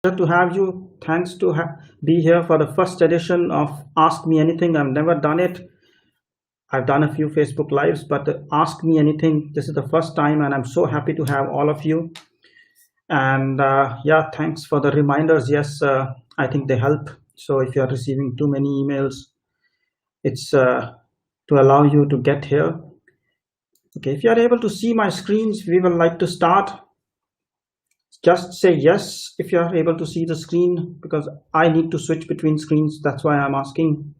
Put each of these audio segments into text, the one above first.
To have you. Thanks to be here for the first edition of Ask Me Anything. I've never done it. I've done a few Facebook Lives, but Ask Me Anything, this is the first time, and I'm so happy to have all of you. And yeah, thanks for the reminders. Yes, I think they help. So if you're receiving too many emails, it's to allow you to get here. Okay, if you're able to see my screens, we will like to start. Just say yes if you're able to see the screen, because I need to switch between screens. That's why I'm asking.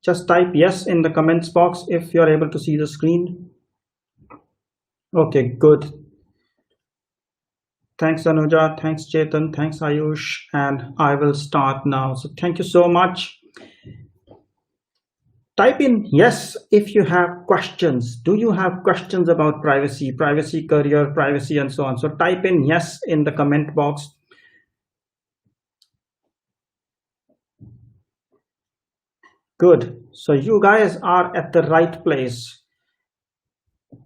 Just type yes in the comments box if you're able to see the screen. Okay, good. Thanks, Anuja. Thanks, Chetan. Thanks, Ayush. And I will start now. So thank you so much. Type in yes if you have questions. Do you have questions about privacy, privacy career, privacy, and so on? So type in yes in the comment box. Good. So you guys are at the right place.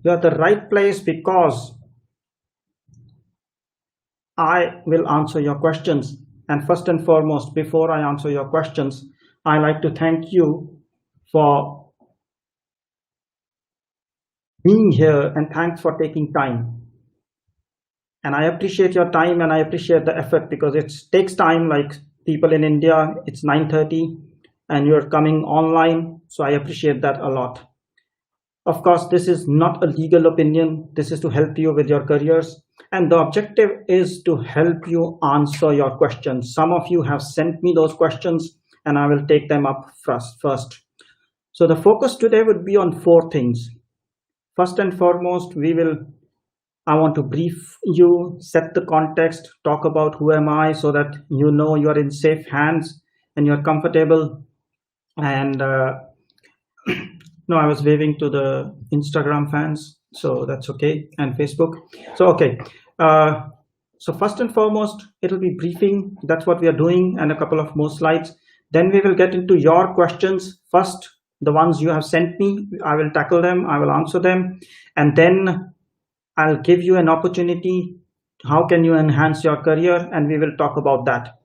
You're at the right place because I will answer your questions. And first and foremost, before I answer your questions, I like to thank you for being here, and thanks for taking time. And I appreciate your time, and I appreciate the effort, because it takes time. Like people in India, it's 9:30 and you're coming online. So I appreciate that a lot. Of course, this is not a legal opinion. This is to help you with your careers. And the objective is to help you answer your questions. Some of you have sent me those questions, and I will take them up first. So the focus today would be on 4 things. First and foremost, I want to brief you, set the context, talk about who am I, so that you know you are in safe hands and you're comfortable. And no, I was waving to the Instagram fans, so that's okay, and Facebook. So okay, so first and foremost, it'll be briefing. That's what we are doing, and a couple of more slides. Then we will get into your questions. First, the ones you have sent me, I will tackle them, I will answer them, and then I'll give you an opportunity. How can you enhance your career? And we will talk about that.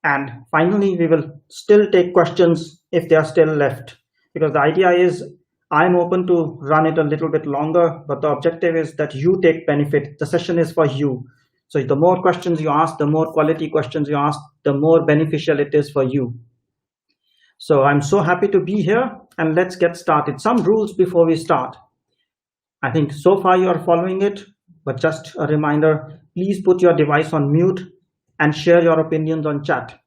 And finally, we will still take questions if they are still left, because the idea is I'm open to run it a little bit longer, but the objective is that you take benefit. The session is for you. So the more questions you ask, the more quality questions you ask, the more beneficial it is for you. So I'm so happy to be here, and let's get started. Some rules before we start. I think so far you are following it, but just a reminder, please put your device on mute and share your opinions on chat.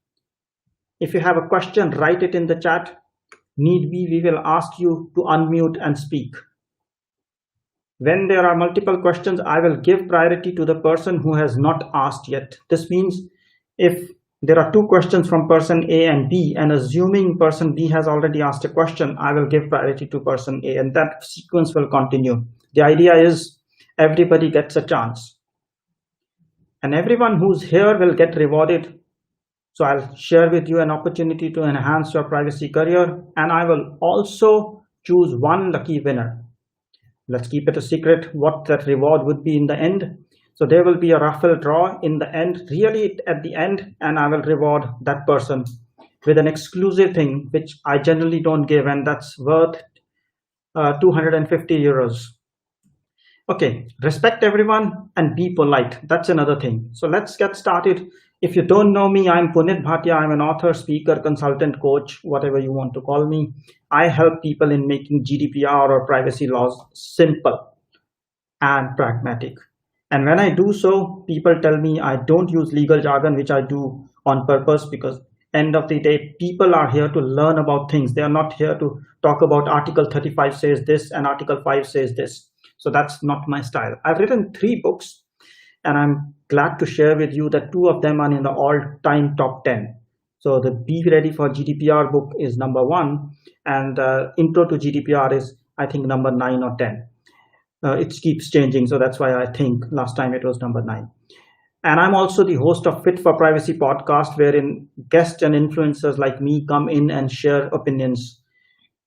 If you have a question, write it in the chat. Need be, we will ask you to unmute and speak. When there are multiple questions, I will give priority to the person who has not asked yet. This means if there are 2 questions from person A and B, and assuming person B has already asked a question, I will give priority to person A, and that sequence will continue. The idea is everybody gets a chance, and everyone who's here will get rewarded. So I'll share with you an opportunity to enhance your privacy career, and I will also choose one lucky winner. Let's keep it a secret what that reward would be in the end. So there will be a raffle draw in the end, really at the end, and I will reward that person with an exclusive thing, which I generally don't give, and that's worth 250 euros. Okay, respect everyone and be polite. That's another thing. So let's get started. If you don't know me, I'm Punit Bhatia. I'm an author, speaker, consultant, coach, whatever you want to call me. I help people in making GDPR or privacy laws simple and pragmatic. And when I do so, people tell me I don't use legal jargon, which I do on purpose, because end of the day, people are here to learn about things. They are not here to talk about Article 35 says this and Article 5 says this. So that's not my style. I've written 3 books, and I'm glad to share with you that 2 of them are in the all-time top 10. So the Be Ready for GDPR book is number 1, and Intro to GDPR is, I think, number 9 or 10. It keeps changing, so that's why I think last time it was number 9. And I'm also the host of Fit for Privacy podcast, wherein guests and influencers like me come in and share opinions.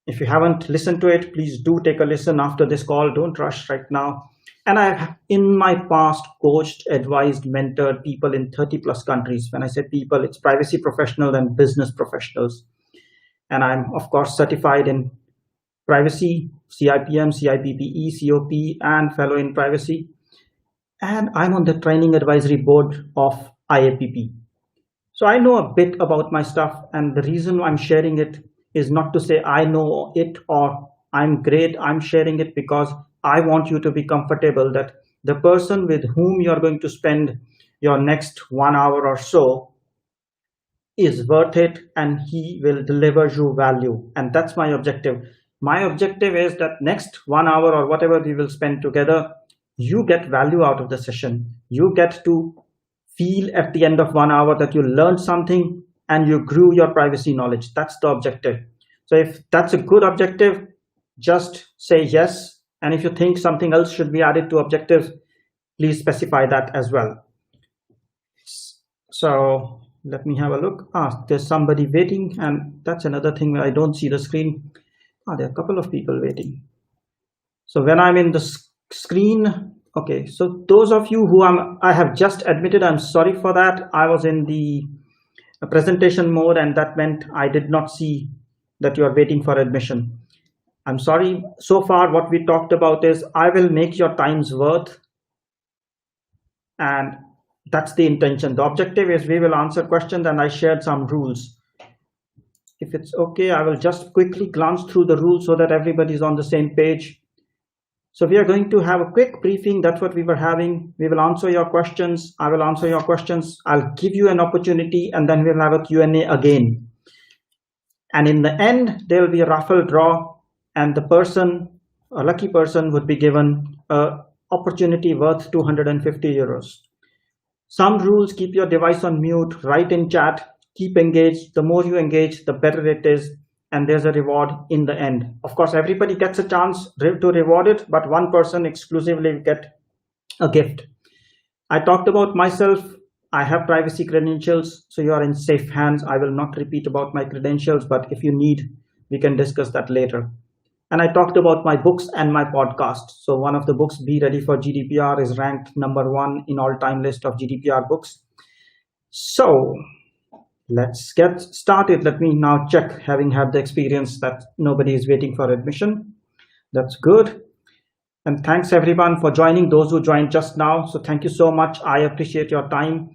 If you haven't listened to it, please do take a listen after this call. Don't rush right now. And I, in my past, coached, advised, mentored people in 30 plus countries. When I say people, it's privacy professionals and business professionals. And I'm, of course, certified in privacy, CIPM, CIPPE, COP, and fellow in privacy. And I'm on the training advisory board of IAPP. So I know a bit about my stuff, and the reason I'm sharing it is not to say I know it or I'm great. I'm sharing it because I want you to be comfortable that the person with whom you're going to spend your next 1 hour or so is worth it, and he will deliver you value. And that's my objective. My objective is that next 1 hour or whatever we will spend together, you get value out of the session. You get to feel at the end of 1 hour that you learned something and you grew your privacy knowledge. That's the objective. So if that's a good objective, just say yes. And if you think something else should be added to objectives, please specify that as well. So let me have a look. There's somebody waiting, and that's another thing where I don't see the screen. There are a couple of people waiting. So when I'm in the screen, okay, so those of you who I have just admitted, I'm sorry for that. I was in the presentation mode, and that meant I did not see that you are waiting for admission. I'm sorry. So far, what we talked about is I will make your time's worth, and that's the intention. The objective is we will answer questions, and I shared some rules. If it's okay, I will just quickly glance through the rules so that everybody's on the same page. So we are going to have a quick briefing. That's what we were having. We will answer your questions. I will answer your questions. I'll give you an opportunity, and then we'll have a Q&A again. And in the end, there will be a raffle draw, and the person, a lucky person, would be given an opportunity worth 250 euros. Some rules: keep your device on mute, write in chat, keep engaged. The more you engage, the better it is. And there's a reward in the end. Of course, everybody gets a chance to reward it, but one person exclusively will get a gift. I talked about myself. I have privacy credentials, so you are in safe hands. I will not repeat about my credentials, but if you need, we can discuss that later. And I talked about my books and my podcast. So one of the books, Be Ready for GDPR, is ranked #1 in all-time list of GDPR books. So let's get started. Let me now check, having had the experience that nobody is waiting for admission. That's good. And thanks everyone for joining, those who joined just now. So thank you so much. I appreciate your time.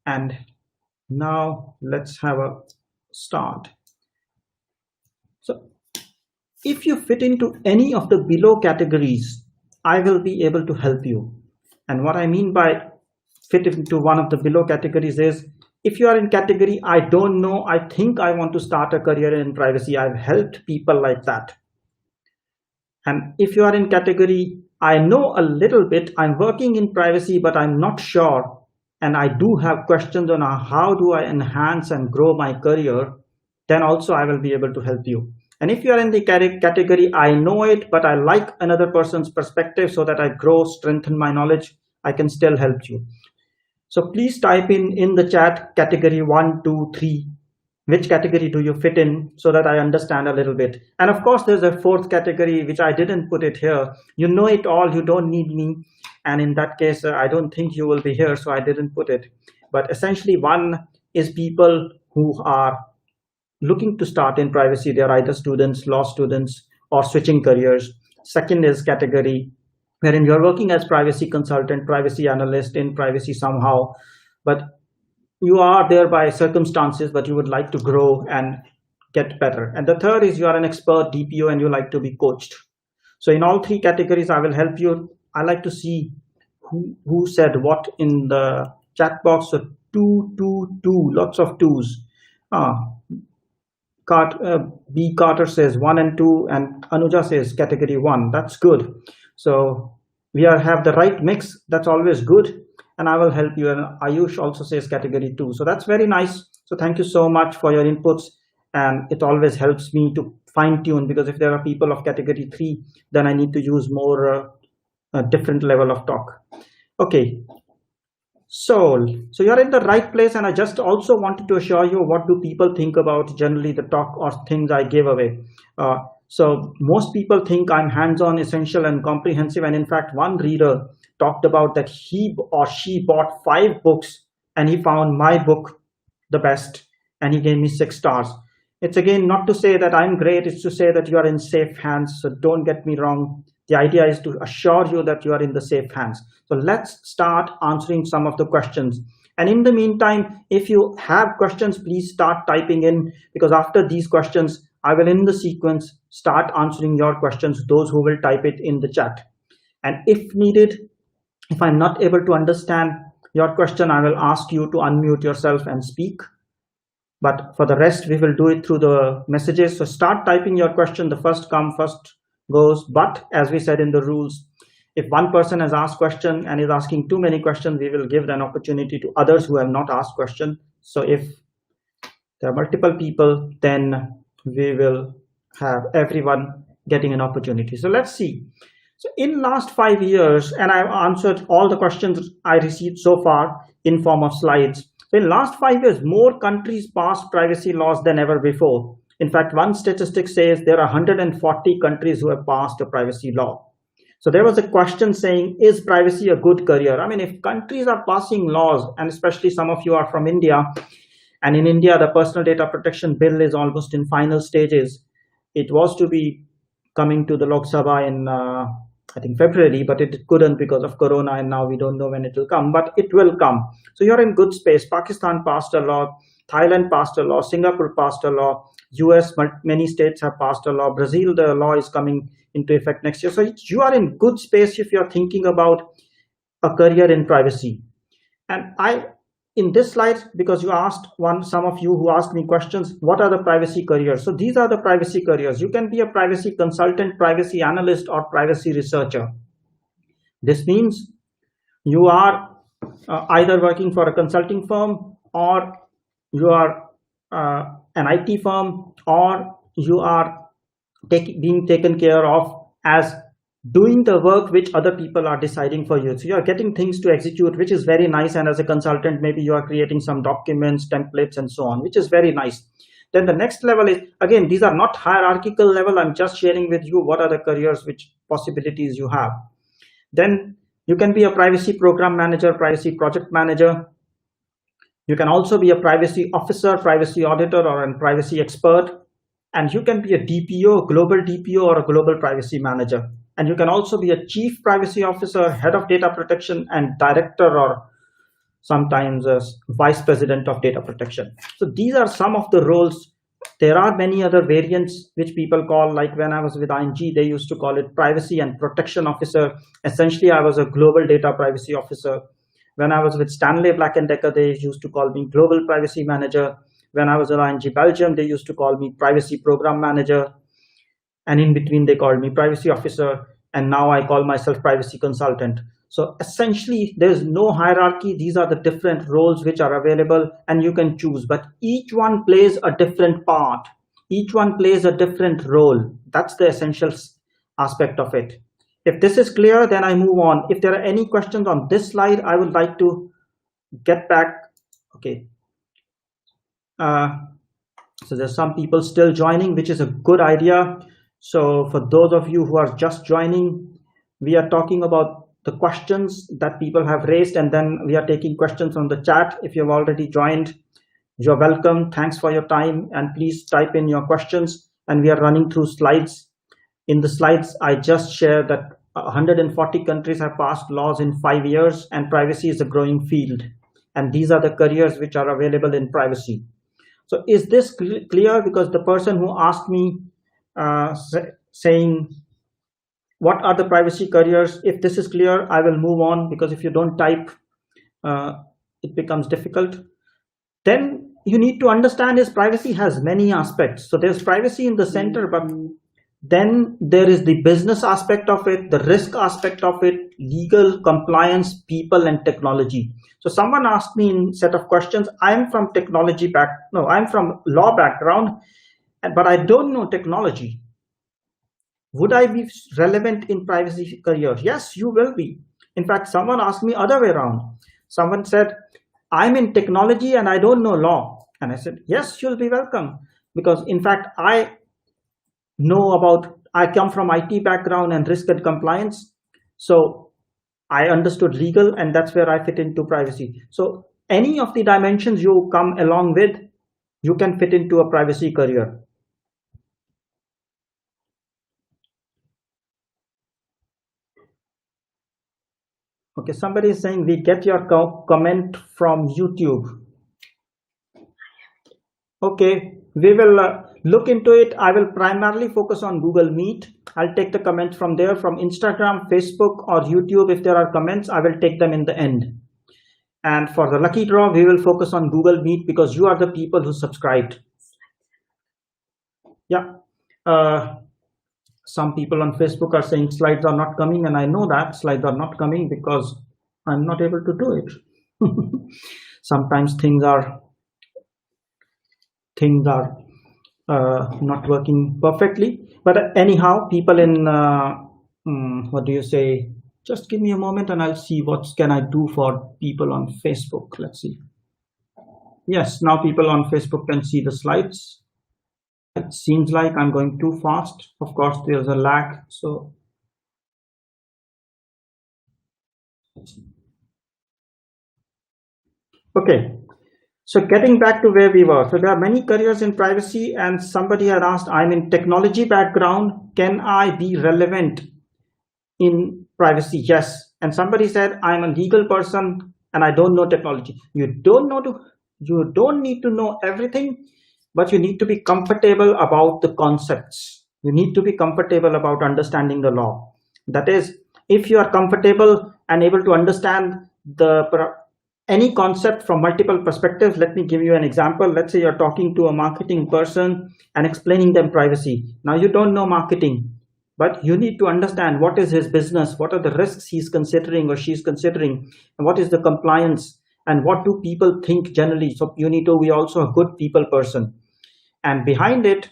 And now let's have a start. So if you fit into any of the below categories, I will be able to help you. And what I mean by fit into one of the below categories is, if you are in category, I don't know, I think I want to start a career in privacy, I've helped people like that. And if you are in category, I know a little bit, I'm working in privacy, but I'm not sure, and I do have questions on how do I enhance and grow my career, then also I will be able to help you. And if you are in the category, I know it, but I like another person's perspective so that I grow, strengthen my knowledge, I can still help you. So please type in the chat category 1, 2, 3. Which category do you fit in, so that I understand a little bit. And of course, there's a fourth category, which I didn't put it here. You know it all, you don't need me. And in that case, I don't think you will be here, so I didn't put it. But essentially, one is people who are looking to start in privacy. They're either students, law students, or switching careers. Second is category wherein you're working as privacy consultant, privacy analyst in privacy somehow, but you are there by circumstances, but you would like to grow and get better. And the third is you are an expert DPO and you like to be coached. So in all three categories, I will help you. I like to see who said what in the chat box. So 2, 2, 2, lots of twos. B. Carter says 1 and 2, and Anuja says category 1. That's good. So we have the right mix. That's always good. And I will help you. And Ayush also says category 2. So that's very nice. So thank you so much for your inputs. And it always helps me to fine tune, because if there are people of category 3, then I need to use more a different level of talk. Okay. So you're in the right place. And I just also wanted to assure you, what do people think about generally the talk or things I gave away. So most people think I'm hands-on, essential, and comprehensive. And in fact, one reader talked about that he or she bought 5 books and he found my book the best and he gave me 6 stars. It's again not to say that I'm great, it's to say that you are in safe hands. So don't get me wrong. The idea is to assure you that you are in the safe hands. So let's start answering some of the questions. And in the meantime, if you have questions, please start typing in, because after these questions, I will in the sequence start answering your questions, those who will type it in the chat. And if needed, if I'm not able to understand your question, I will ask you to unmute yourself and speak. But for the rest, we will do it through the messages. So start typing your question. The first come, first goes. But as we said in the rules, if one person has asked question and is asking too many questions, we will give an opportunity to others who have not asked question. So if there are multiple people, then we will have everyone getting an opportunity. So let's see. So in last 5 years, and I've answered all the questions I received so far in form of slides. So in last 5 years, more countries passed privacy laws than ever before. In fact, one statistic says there are 140 countries who have passed a privacy law. So there was a question saying, is privacy a good career? I mean, if countries are passing laws, and especially some of you are from India, and in India, the personal data protection bill is almost in final stages. It was to be coming to the Lok Sabha in, I think, February, but it couldn't because of Corona, and now we don't know when it will come, but it will come. So you're in good space. Pakistan passed a law, Thailand passed a law, Singapore passed a law, US, many states have passed a law, Brazil, the law is coming into effect next year. So you are in good space if you're thinking about a career in privacy. And in this slide, because you asked some of you who asked me questions, what are the privacy careers? So these are the privacy careers. You can be a privacy consultant, privacy analyst, or privacy researcher. This means you are either working for a consulting firm, or you are an IT firm, or you are being taken care of as doing the work which other people are deciding for you. So you are getting things to execute, which is very nice. And as a consultant, maybe you are creating some documents, templates, and so on, which is very nice. Then the next level is, again, these are not hierarchical level. I'm just sharing with you what are the careers, which possibilities you have. Then you can be a privacy program manager, privacy project manager. You can also be a privacy officer, privacy auditor, or a privacy expert. And you can be a DPO, global DPO, or a global privacy manager. And you can also be a chief privacy officer, head of data protection, and director, or sometimes a vice president of data protection. So these are some of the roles. There are many other variants which people call, like when I was with ING, they used to call it privacy and protection officer. Essentially, I was a global data privacy officer. When I was with Stanley Black & Decker, they used to call me global privacy manager. When I was at ING Belgium, they used to call me privacy program manager. And in between, they called me privacy officer. And now I call myself privacy consultant. So essentially, there's no hierarchy. These are the different roles which are available, and you can choose. But each one plays a different part. Each one plays a different role. That's the essential aspect of it. If this is clear, then I move on. If there are any questions on this slide, I would like to get back. Okay. So there's some people still joining, which is a good idea. So for those of you who are just joining, we are talking about the questions that people have raised, and then we are taking questions from the chat. If you've already joined, you're welcome. Thanks for your time, and please type in your questions. And we are running through slides. In the slides, I just shared that 140 countries have passed laws in 5 years, and privacy is a growing field. And these are the careers which are available in privacy. So is this clear? Because the person who asked me saying, what are the privacy careers? If this is clear, I will move on, because if you don't type, it becomes difficult. Then you need to understand is privacy has many aspects. So there's privacy in the center, but then there is the business aspect of it, the risk aspect of it, legal, compliance, people, and technology. So someone asked me in a set of questions, I'm from I'm from law background, but I don't know technology. Would I be relevant in privacy career? Yes, you will be. In fact, someone asked me other way around. Someone said, I'm in technology and I don't know law. And I said, yes, you'll be welcome. Because in fact, I know about, I come from IT background and risk and compliance. So I understood legal, and that's where I fit into privacy. So any of the dimensions you come along with, you can fit into a privacy career. Okay, somebody is saying we get your comment from YouTube. Okay, we will look into it. I will primarily focus on Google Meet. I'll take the comments from there, from Instagram, Facebook, or YouTube. If there are comments, I will take them in the end. And for the lucky draw, we will focus on Google Meet because you are the people who subscribed. Yeah. Some people on Facebook are saying slides are not coming, and I know that slides are not coming because I'm not able to do it. Sometimes things are not working perfectly, but anyhow, people in what do you say, just give me a moment and I'll see what can I do for people on Facebook. Let's see. Yes, now people on Facebook can see the slides. It seems like I'm going too fast. Of course, there's a lag. So okay, so getting back to where we were. So there are many careers in privacy, and somebody had asked, I'm in technology background, can I be relevant in privacy? Yes. And somebody said, I'm a legal person and I don't know technology. You don't need to know everything, but you need to be comfortable about the concepts. You need to be comfortable about understanding the law. That is, if you are comfortable and able to understand any concept from multiple perspectives. Let me give you an example. Let's say you're talking to a marketing person and explaining them privacy. Now you don't know marketing, but you need to understand what is his business, what are the risks he's considering or she's considering, and what is the compliance, and what do people think generally. So you need to be also a good people person. And behind it,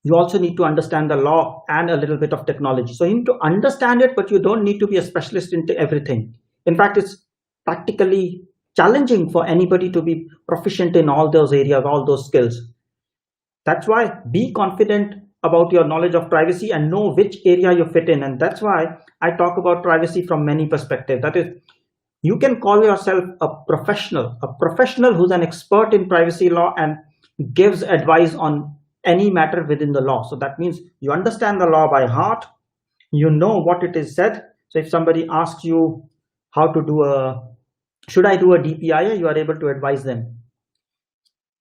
you also need to understand the law and a little bit of technology. So you need to understand it, but you don't need to be a specialist into everything. In fact, it's practically challenging for anybody to be proficient in all those areas, all those skills. That's why be confident about your knowledge of privacy and know which area you fit in. And that's why I talk about privacy from many perspectives. That is, you can call yourself a professional who's an expert in privacy law and gives advice on any matter within the law. So that means you understand the law by heart, you know what it is said. So if somebody asks you how to do should I do a DPIA, you are able to advise them.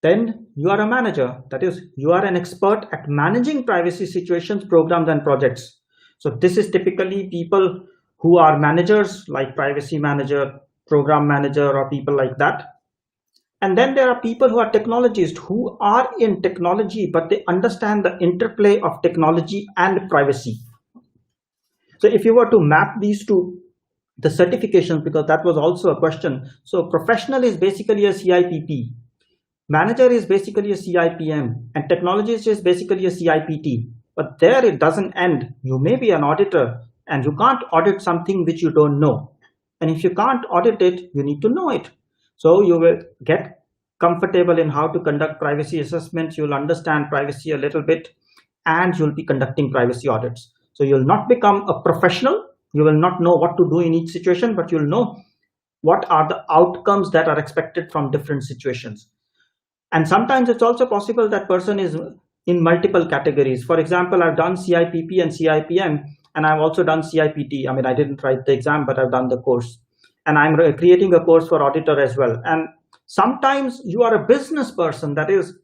Then you are a manager. That is, you are an expert at managing privacy situations, programs, and projects. So this is typically people who are managers, like privacy manager, program manager, or people like that. And then there are people who are technologists, who are in technology, but they understand the interplay of technology and privacy. So if you were to map these two, the certifications, because that was also a question. So professional is basically a CIPP. Manager is basically a CIPM, and technologist is basically a CIPT. But there it doesn't end. You may be an auditor, and you can't audit something which you don't know. And if you can't audit it, you need to know it. So you will get comfortable in how to conduct privacy assessments. You'll understand privacy a little bit, and you'll be conducting privacy audits. So you'll not become a professional. You will not know what to do in each situation, but you'll know what are the outcomes that are expected from different situations. And sometimes it's also possible that person is in multiple categories. For example, I've done CIPP and CIPM, and I've also done CIPT. I mean, I didn't write the exam, but I've done the course. And I'm creating a course for auditor as well. And sometimes you are a business person. That is,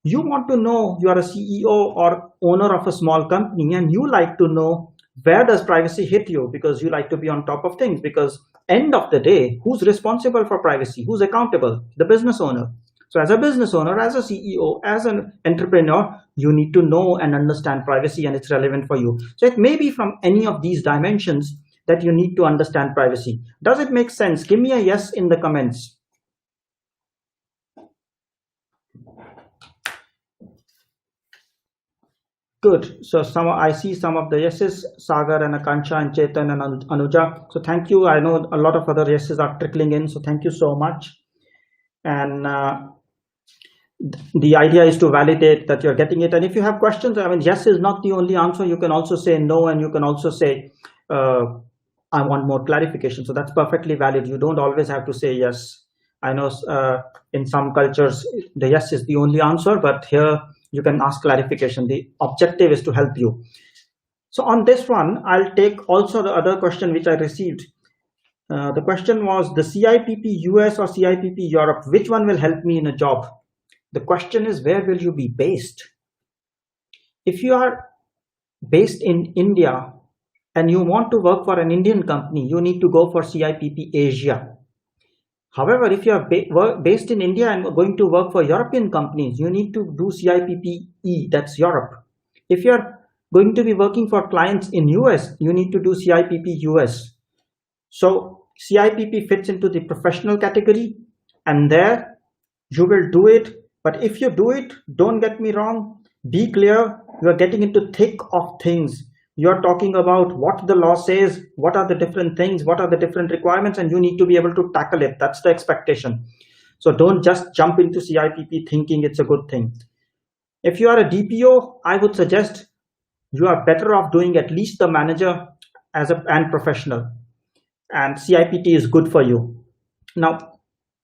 you want to know, you are a CEO or owner of a small company, and you like to know where does privacy hit you, because you like to be on top of things. Because end of the day, who's responsible for privacy? Who's accountable? The business owner. So as a business owner, as a CEO, as an entrepreneur, you need to know and understand privacy, and it's relevant for you. So it may be from any of these dimensions that you need to understand privacy. Does it make sense? Give me a yes in the comments. Good. So I see some of the yeses, Sagar and Akansha and Chetan and Anuja. So thank you. I know a lot of other yeses are trickling in. So thank you so much. And the idea is to validate that you're getting it. And if you have questions, I mean, yes is not the only answer. You can also say no, and you can also say, I want more clarification. So that's perfectly valid. You don't always have to say yes. I know in some cultures, the yes is the only answer, but here you can ask clarification. The objective is to help you. So on this one, I'll take also the other question which I received. The question was the CIPP US or CIPP Europe, which one will help me in a job? The question is, where will you be based? If you are based in India and you want to work for an Indian company, you need to go for CIPP Asia. However, if you are based in India and going to work for European companies, you need to do CIPP-E, that's Europe. If you are going to be working for clients in US, you need to do CIPP US. So CIPP fits into the professional category, and there you will do it. But if you do it, don't get me wrong, be clear, you are getting into thick of things. You're talking about what the law says, what are the different things, what are the different requirements, and you need to be able to tackle it. That's the expectation. So don't just jump into CIPP thinking it's a good thing. If you are a DPO, I would suggest you are better off doing at least the manager and professional. And CIPT is good for you. Now,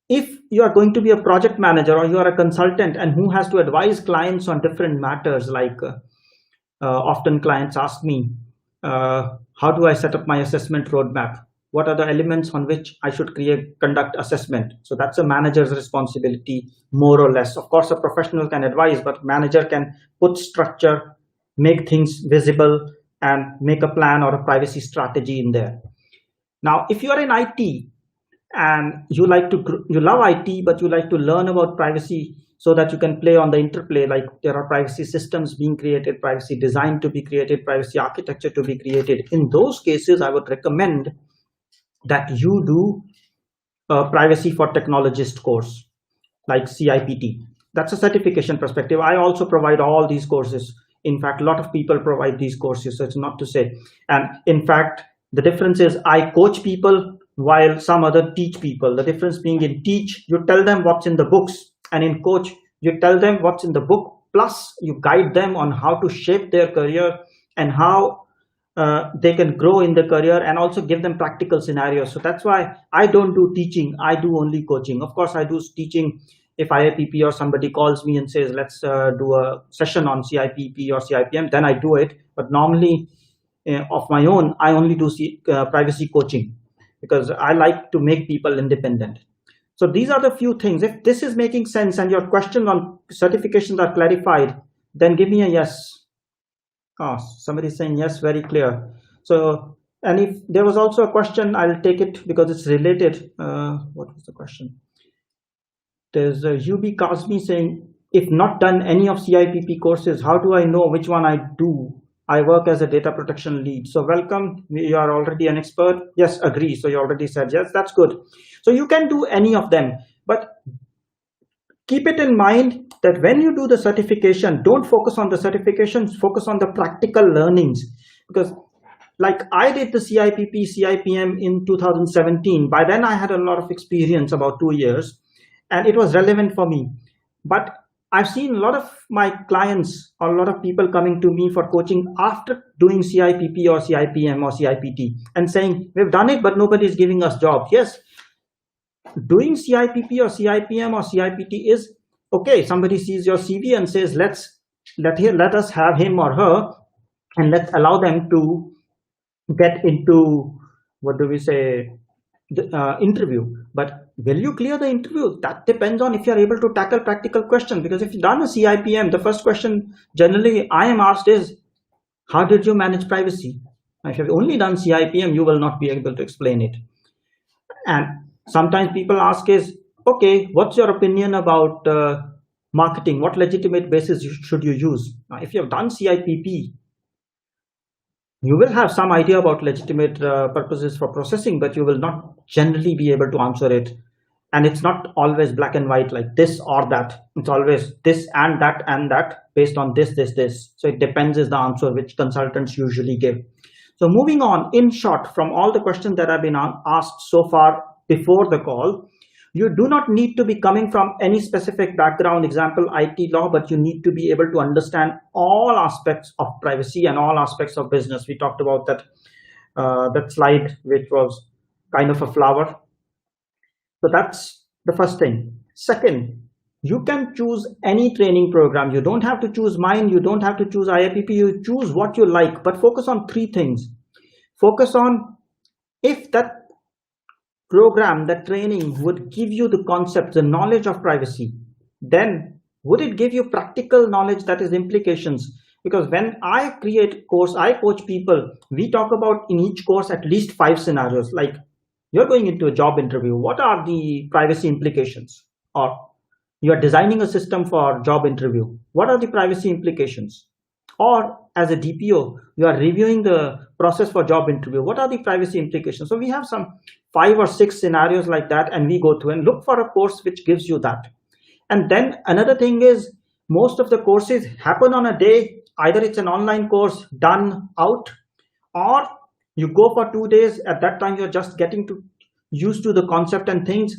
if you are going to be a project manager or you are a consultant and who has to advise clients on different matters, like often clients ask me, how do I set up my assessment roadmap? What are the elements on which I should conduct assessment? So that's a manager's responsibility, more or less. Of course, a professional can advise, but manager can put structure, make things visible, and make a plan or a privacy strategy in there. Now, if you are in IT and you love IT, but you like to learn about privacy so that you can play on the interplay, like there are privacy systems being created, privacy design to be created, privacy architecture to be created. In those cases, I would recommend that you do a privacy for technologist course like CIPT. That's a certification perspective. I also provide all these courses. In fact, a lot of people provide these courses, so it's not to say. And in fact, the difference is I coach people while some other teach people. The difference being in teach, you tell them what's in the books, and in coach, you tell them what's in the book, plus you guide them on how to shape their career and how they can grow in their career, and also give them practical scenarios. So that's why I don't do teaching, I do only coaching. Of course, I do teaching if IIPP or somebody calls me and says, let's do a session on CIPP or CIPM, then I do it. But normally, of my own, I only do privacy coaching because I like to make people independent. So these are the few things. If this is making sense and your question on certifications are clarified, then give me a yes. Oh, somebody's saying yes, very clear. So, and if there was also a question, I'll take it because it's related. What was the question? There's UB Kazmi saying, if not done any of CIPP courses, how do I know which one I do? I work as a data protection lead. So welcome, you are already an expert. Yes, agree. So you already said yes, that's good. So you can do any of them, but keep it in mind that when you do the certification, don't focus on the certifications, focus on the practical learnings. Because like I did the CIPP, CIPM in 2017. By then I had a lot of experience, about 2 years, and it was relevant for me. But I've seen a lot of my clients or a lot of people coming to me for coaching after doing CIPP or CIPM or CIPT and saying, we've done it, but nobody's giving us jobs. Yes, doing CIPP or CIPM or CIPT is okay. Somebody sees your CV and says, let us have him or her, and let's allow them to get into, what do we say, the interview. But will you clear the interview? That depends on if you're able to tackle practical questions. Because if you've done a CIPM, the first question generally I am asked is, how did you manage privacy? If you've only done CIPM, you will not be able to explain it. And sometimes people ask is, okay, what's your opinion about marketing? What legitimate basis should you use? Now, if you have done CIPP, you will have some idea about legitimate purposes for processing, but you will not generally be able to answer it. And it's not always black and white like this or that. It's always this and that based on this. So it depends is the answer which consultants usually give. So moving on, in short, from all the questions that have been asked so far before the call, You do not need to be coming from any specific background, example IT law, but you need to be able to understand all aspects of privacy and all aspects of business. We talked about that that slide, which was kind of a flower. So that's the first thing. Second, you can choose any training program. You don't have to choose mine. You don't have to choose IIPP. You choose what you like, but focus on three things. Focus on if that program, that training would give you the concept, the knowledge of privacy, then would it give you practical knowledge, that is implications? Because when I create course, I coach people, we talk about in each course at least 5 scenarios, like you're going into a job interview. What are the privacy implications? Or you are designing a system for job interview. What are the privacy implications? Or as a DPO, you are reviewing the process for job interview. What are the privacy implications? So we have some 5 or 6 scenarios like that, and we go through and look for a course which gives you that. And then another thing is, most of the courses happen on a day. Either it's an online course done out, or you go for 2 days. At that time, you're just getting used to the concept and things.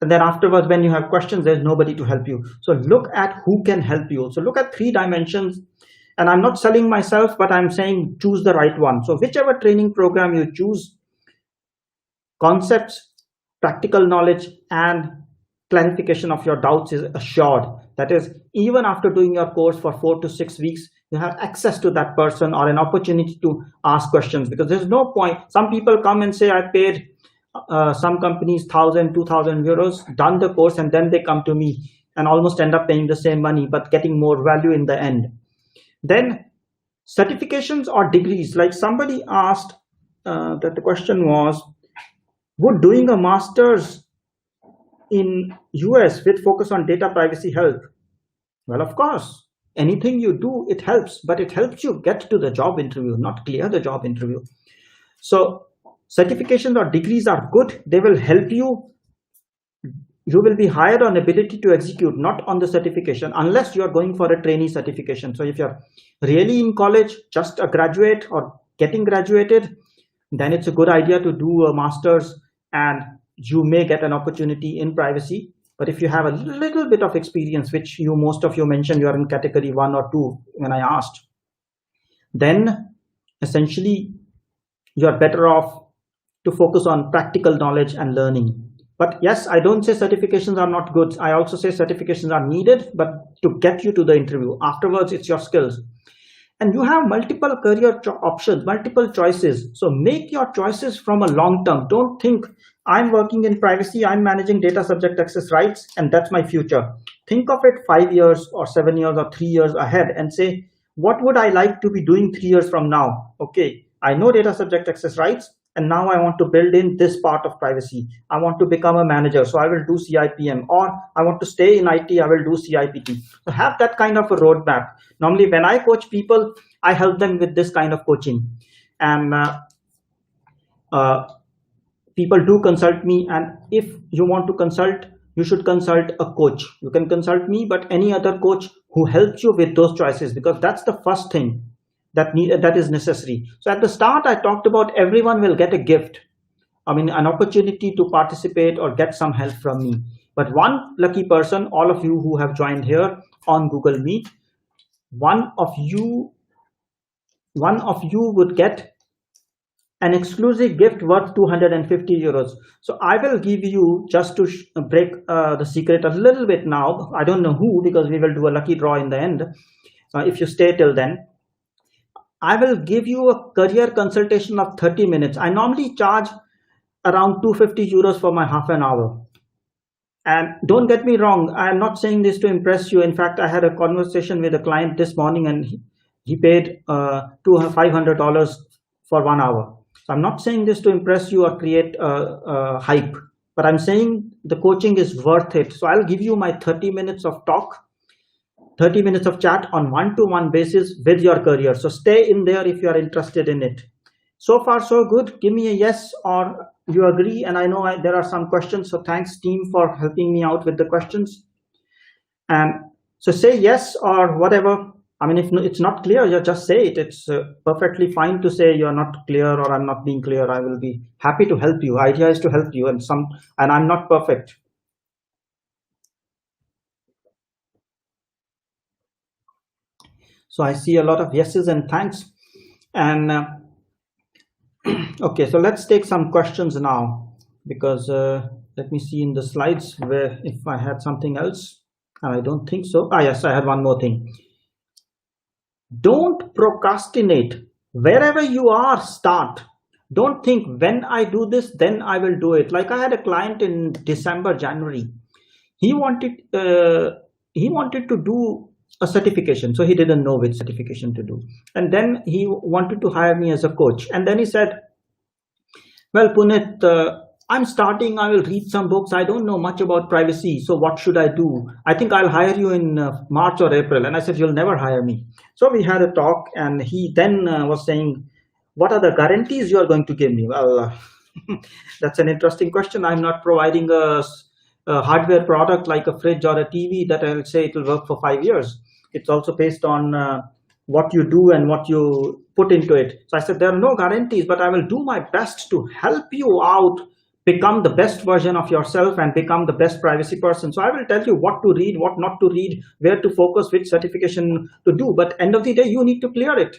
And then afterwards, when you have questions, there's nobody to help you. So look at who can help you. So look at 3 dimensions. And I'm not selling myself, but I'm saying choose the right one. So whichever training program you choose, concepts, practical knowledge, and clarification of your doubts is assured. That is, even after doing your course for 4 to 6 weeks, you have access to that person or an opportunity to ask questions, because there's no point. Some people come and say, I paid some companies 1,000, 2,000 euros, done the course, and then they come to me and almost end up paying the same money, but getting more value in the end. Then certifications or degrees, like somebody asked that the question was, would doing a master's in US with focus on data privacy help? Well, of course, anything you do, it helps, but it helps you get to the job interview, not clear the job interview. So certifications or degrees are good. They will help you. You will be hired on ability to execute, not on the certification, unless you are going for a trainee certification. So if you're really in college, just a graduate or getting graduated, then it's a good idea to do a master's, and you may get an opportunity in privacy. But if you have a little bit of experience, which most of you mentioned, you are in category 1 or 2 when I asked, then essentially you are better off to focus on practical knowledge and learning. But yes, I don't say certifications are not good. I also say certifications are needed, but to get you to the interview. Afterwards, it's your skills. And you have multiple career options, multiple choices. So make your choices from a long term. Don't think I'm working in privacy, I'm managing data subject access rights, and that's my future. Think of it 5 years or 7 years or 3 years ahead and say, what would I like to be doing 3 years from now? Okay, I know data subject access rights, and now I want to build in this part of privacy. I want to become a manager, so I will do CIPM, or I want to stay in IT, I will do CIPT. So have that kind of a roadmap. Normally, when I coach people, I help them with this kind of coaching. And people do consult me, and if you want to consult, you should consult a coach. You can consult me, but any other coach who helps you with those choices, because that's the first thing that is necessary. So at the start, I talked about everyone will get a gift. I mean, an opportunity to participate or get some help from me. But one lucky person, all of you who have joined here on Google Meet, one of you would get an exclusive gift worth 250 euros. So I will give you, just to break the secret a little bit now, I don't know who, because we will do a lucky draw in the end. If you stay till then, I will give you a career consultation of 30 minutes. I normally charge around 250 euros for my half an hour. And don't get me wrong, I am not saying this to impress you. In fact, I had a conversation with a client this morning, and he paid $500 for 1 hour. So I'm not saying this to impress you or create hype, but I'm saying the coaching is worth it. So I'll give you my 30 minutes of talk, 30 minutes of chat on one-to-one basis with your career. So stay in there if you are interested in it. So far, so good. Give me a yes or you agree. And I know there are some questions. So thanks, team, for helping me out with the questions. And so say yes or whatever. I mean, if it's not clear, you just say it. It's perfectly fine to say you're not clear or I'm not being clear. I will be happy to help you. Idea is to help you, and I'm not perfect. So I see a lot of yeses and thanks. And okay, so let's take some questions now, because let me see in the slides where if I had something else. I don't think so. Yes, I had one more thing. Don't procrastinate. Wherever you are, start. Don't think when I do this, then I will do it. Like I had a client in December, January. He wanted to do a certification, so he didn't know which certification to do. And then he wanted to hire me as a coach. And then he said, well, Punit, I'm starting, I will read some books. I don't know much about privacy. So what should I do? I think I'll hire you in March or April. And I said, you'll never hire me. So we had a talk, and he then was saying, what are the guarantees you are going to give me? Well, that's an interesting question. I'm not providing a hardware product like a fridge or a TV that I'll say it will work for 5 years. It's also based on what you do and what you put into it. So I said, there are no guarantees, but I will do my best to help you out, become the best version of yourself and become the best privacy person. So I will tell you what to read, what not to read, where to focus, which certification to do. But end of the day, you need to clear it.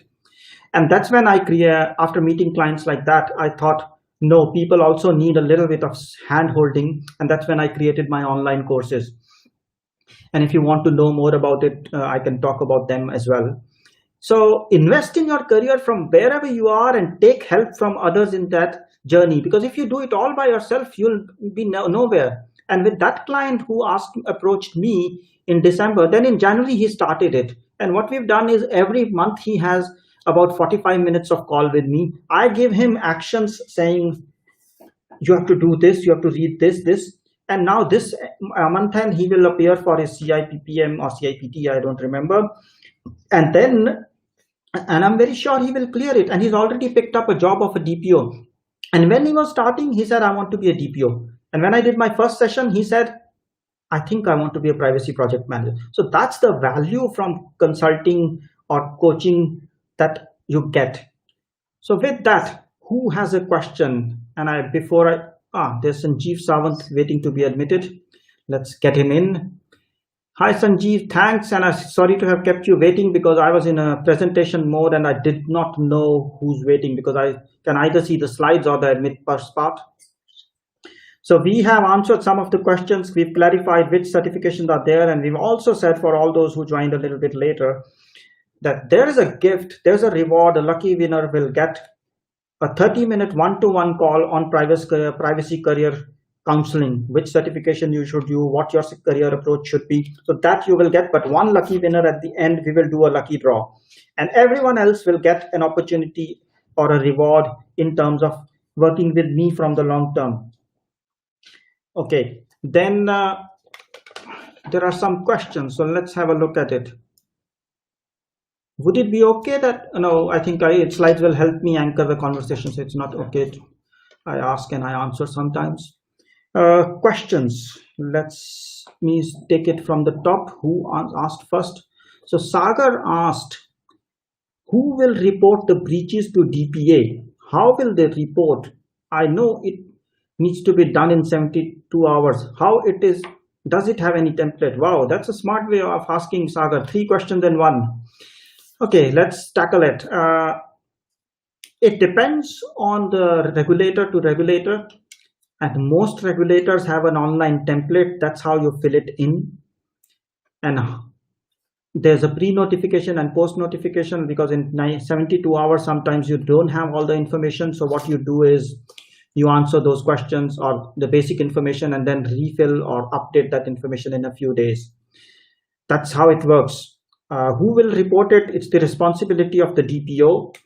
And that's when after meeting clients like that, I thought, no, people also need a little bit of hand holding. And that's when I created my online courses. And if you want to know more about it, I can talk about them as well. So invest in your career from wherever you are and take help from others in that journey. Because if you do it all by yourself, you'll be nowhere. And with that client who approached me in December, then in January, he started it. And what we've done is every month he has about 45 minutes of call with me. I give him actions saying, you have to do this, you have to read this. And now this month end, he will appear for his CIPPM or CIPT, I don't remember. And I'm very sure he will clear it. And he's already picked up a job of a DPO. And when he was starting, he said, I want to be a DPO. And when I did my first session, he said, I think I want to be a privacy project manager. So that's the value from consulting or coaching that you get. So with that, who has a question? And there's Sanjeev Sawant waiting to be admitted. Let's get him in. Hi, Sanjeev, thanks. And I'm sorry to have kept you waiting because I was in a presentation mode and I did not know who's waiting because I can either see the slides or the admit part. So we have answered some of the questions. We've clarified which certifications are there. And we've also said for all those who joined a little bit later that there is a gift, there's a reward. A lucky winner will get a 30-minute one-to-one call on privacy career counseling, which certification you should do, what your career approach should be. So that you will get, but one lucky winner at the end, we will do a lucky draw. And everyone else will get an opportunity or a reward in terms of working with me from the long term. Okay, then there are some questions. So let's have a look at it. Would it be okay that, no, I think slides will help me anchor the conversation. So it's not okay. I ask and I answer sometimes. Questions. Let's me take it from the top. Who asked first? So Sagar asked, who will report the breaches to DPA? How will they report? I know it needs to be done in 72 hours. How it is? Does it have any template? Wow, that's a smart way of asking, Sagar. 3 questions in one. Okay, let's tackle it. It depends on the regulator to regulator. And most regulators have an online template. That's how you fill it in. And there's a pre-notification and post-notification because in 72 hours, sometimes you don't have all the information. So what you do is you answer those questions or the basic information and then refill or update that information in a few days. That's how it works. Who will report it? It's the responsibility of the DPO.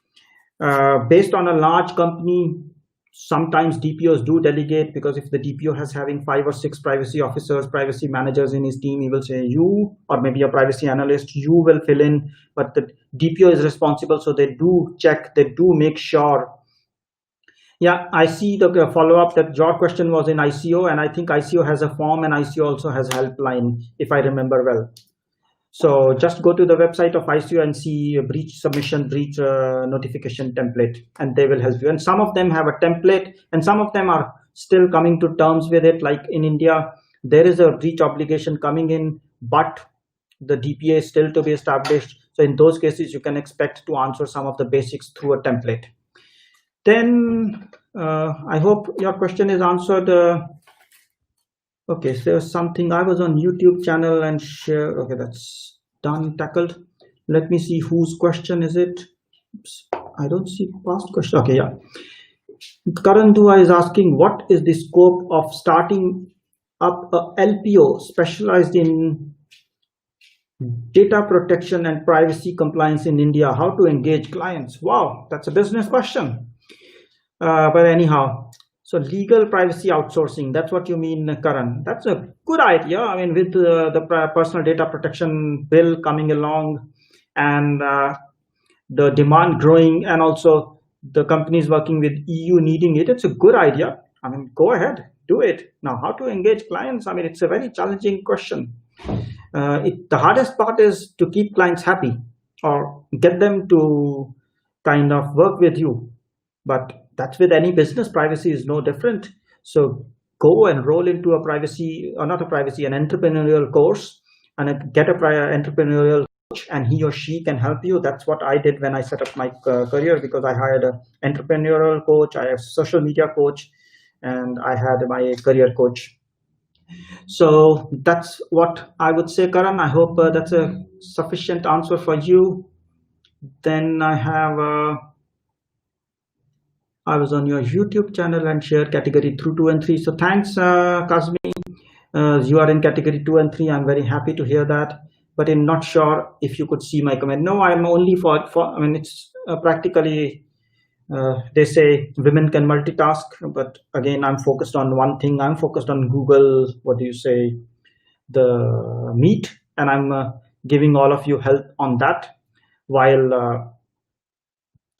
Based on a large company, sometimes DPOs do delegate because if the DPO has having 5 or 6 privacy officers, privacy managers in his team, he will say you, or maybe a privacy analyst, you will fill in, but the DPO is responsible. So they do check, they do make sure. Yeah, I see the follow-up that your question was in ICO, and I think ICO has a form and ICO also has helpline, if I remember well. So just go to the website of ICO and see a breach submission, breach notification template, and they will help you. And some of them have a template and some of them are still coming to terms with it. Like in India, there is a breach obligation coming in, but the DPA is still to be established. So in those cases, you can expect to answer some of the basics through a template. Then I hope your question is answered. Okay, so there's something. I was on YouTube channel and share. Okay, that's done, tackled. Let me see whose question is it. Oops, I don't see past question. Okay, yeah. Karan Dua is asking, what is the scope of starting up a LPO specialized in data protection and privacy compliance in India? How to engage clients? Wow, that's a business question. But anyhow, so legal privacy outsourcing, that's what you mean, Karan. That's a good idea. I mean, with the personal data protection bill coming along and the demand growing, and also the companies working with EU needing it, it's a good idea. I mean, go ahead, do it. Now, how to engage clients? I mean, it's a very challenging question. The hardest part is to keep clients happy or get them to kind of work with you. But that's with any business. Privacy is no different. So go and roll into a privacy, or not a privacy, an entrepreneurial course, and get a entrepreneurial coach, and he or she can help you. That's what I did when I set up my career, because I hired an entrepreneurial coach, I have a social media coach, and I had my career coach. So that's what I would say, Karan. I hope that's a sufficient answer for you. Then I was on your YouTube channel and shared category through 2 and 3. So thanks, Kazmi. You are in category 2 and 3. I'm very happy to hear that. But I'm not sure if you could see my comment. No, I'm only for I mean, it's practically, they say women can multitask. But again, I'm focused on one thing. I'm focused on Google, what do you say, the Meet. And I'm giving all of you help on that, while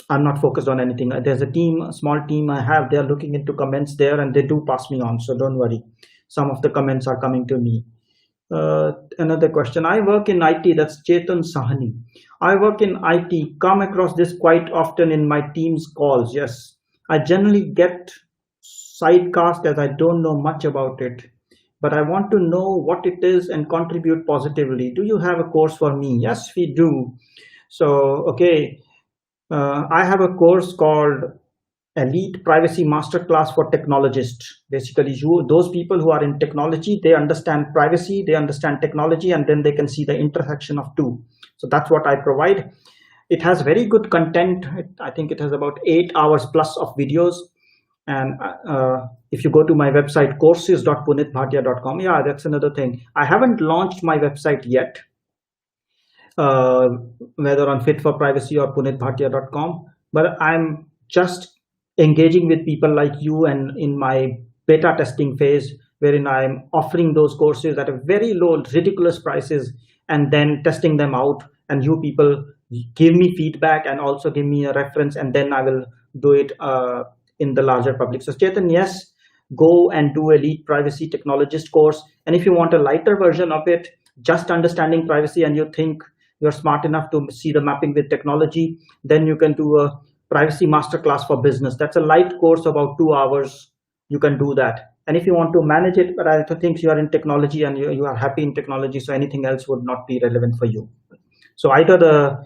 I'm not focused on anything. There's a team, a small team I have. They're looking into comments there, and they do pass me on. So don't worry. Some of the comments are coming to me. Another question. I work in IT. That's Chetan Sahani. I work in IT. Come across this quite often in my team's calls. Yes. I generally get sidecast as I don't know much about it, but I want to know what it is and contribute positively. Do you have a course for me? Yes, we do. So, okay. I have a course called Elite Privacy Masterclass for Technologists. Basically, those people who are in technology, they understand privacy, they understand technology, and then they can see the intersection of two. So that's what I provide. It has very good content. I think it has about 8 hours plus of videos. And if you go to my website, courses.punitbhatia.com, yeah, that's another thing. I haven't launched my website yet. Whether on Fit for Privacy or punitbhatia.com, but I'm just engaging with people like you and in my beta testing phase, wherein I'm offering those courses at a very low, ridiculous prices, and then testing them out. And you people give me feedback and also give me a reference, and then I will do it in the larger public. So Chetan, yes, go and do Elite Privacy Technologist course. And if you want a lighter version of it, just understanding privacy, and you think you're smart enough to see the mapping with technology, then you can do a privacy masterclass for business. That's a light course, about 2 hours. You can do that. And if you want to manage it, but I think you are in technology and you are happy in technology, so anything else would not be relevant for you. So either the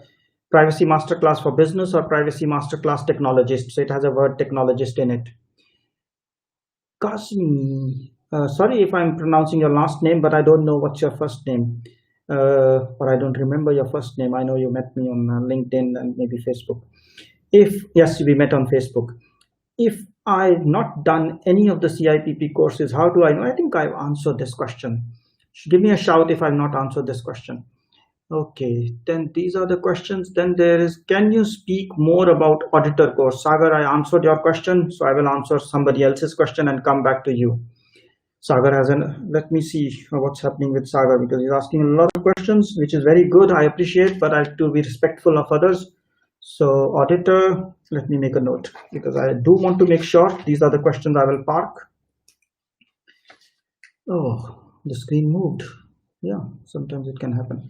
privacy masterclass for business or privacy masterclass technologist. So it has a word technologist in it. Kasmi, sorry if I'm pronouncing your last name, but I don't know what's your first name. Or I don't remember your first name. I know you met me on LinkedIn and maybe Facebook. Yes, we met on Facebook. If I've not done any of the CIPP courses, how do I know? I think I've answered this question. Give me a shout if I've not answered this question. Okay, then these are the questions. Then there is, can you speak more about auditor course? Sagar, I answered your question, so I will answer somebody else's question and come back to you. Sagar has let me see what's happening with Sagar, because he's asking a lot of questions, which is very good. I appreciate, but I have to be respectful of others. So auditor, let me make a note, because I do want to make sure these are the questions I will park. Oh, the screen moved. Yeah, sometimes it can happen.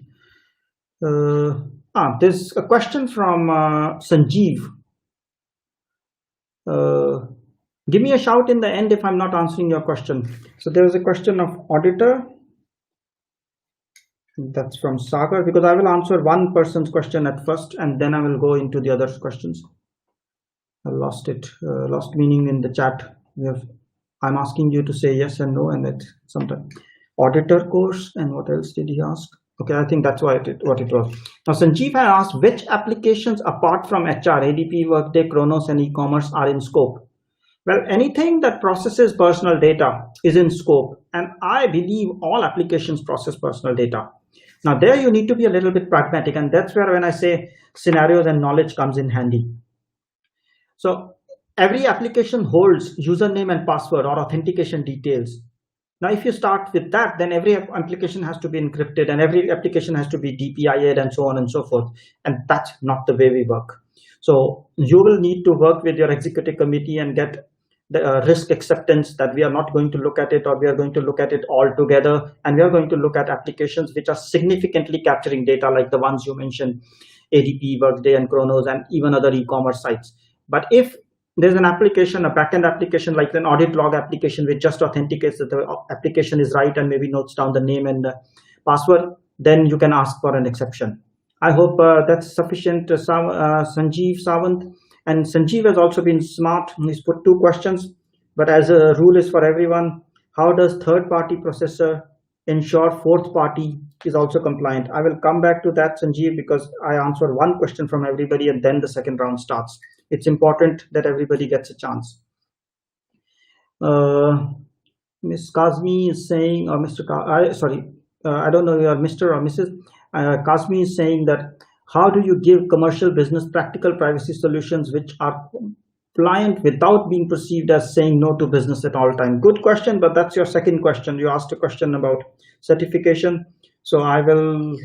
There's a question from Sanjeev. Give me a shout in the end if I'm not answering your question. So there is a question of auditor. That's from Sagar, because I will answer one person's question at first and then I will go into the other questions. I lost it, lost meaning in the chat. We have, I'm asking you to say yes and no, and it sometimes auditor course. And what else did he ask? Okay, I think that's what it was. Now, Sanjeev had asked which applications apart from HR, ADP, Workday, Kronos, and e-commerce are in scope. Well, anything that processes personal data is in scope, and I believe all applications process personal data. Now, there you need to be a little bit pragmatic, and that's where when I say scenarios and knowledge comes in handy. So every application holds username and password or authentication details. Now, if you start with that, then every application has to be encrypted and every application has to be DPIA'd and so on and so forth. And that's not the way we work. So you will need to work with your executive committee and get the risk acceptance that we are not going to look at it, or we are going to look at it all together. And we are going to look at applications which are significantly capturing data like the ones you mentioned, ADP, Workday, and Kronos, and even other e-commerce sites. But if there's an application, a backend application like an audit log application, which just authenticates that the application is right and maybe notes down the name and the password, then you can ask for an exception. I hope that's sufficient, Sanjeev Sawant. And Sanjeev has also been smart. He's put two questions, but as a rule is for everyone, how does third-party processor ensure fourth party is also compliant? I will come back to that, Sanjeev, because I answer one question from everybody and then the second round starts. It's important that everybody gets a chance. Ms. Kazmi is saying, or Mr. I don't know if you are Mr. or Mrs. Kazmi is saying that how do you give commercial business practical privacy solutions which are compliant without being perceived as saying no to business at all time? Good question, but that's your second question. You asked a question about certification, so I will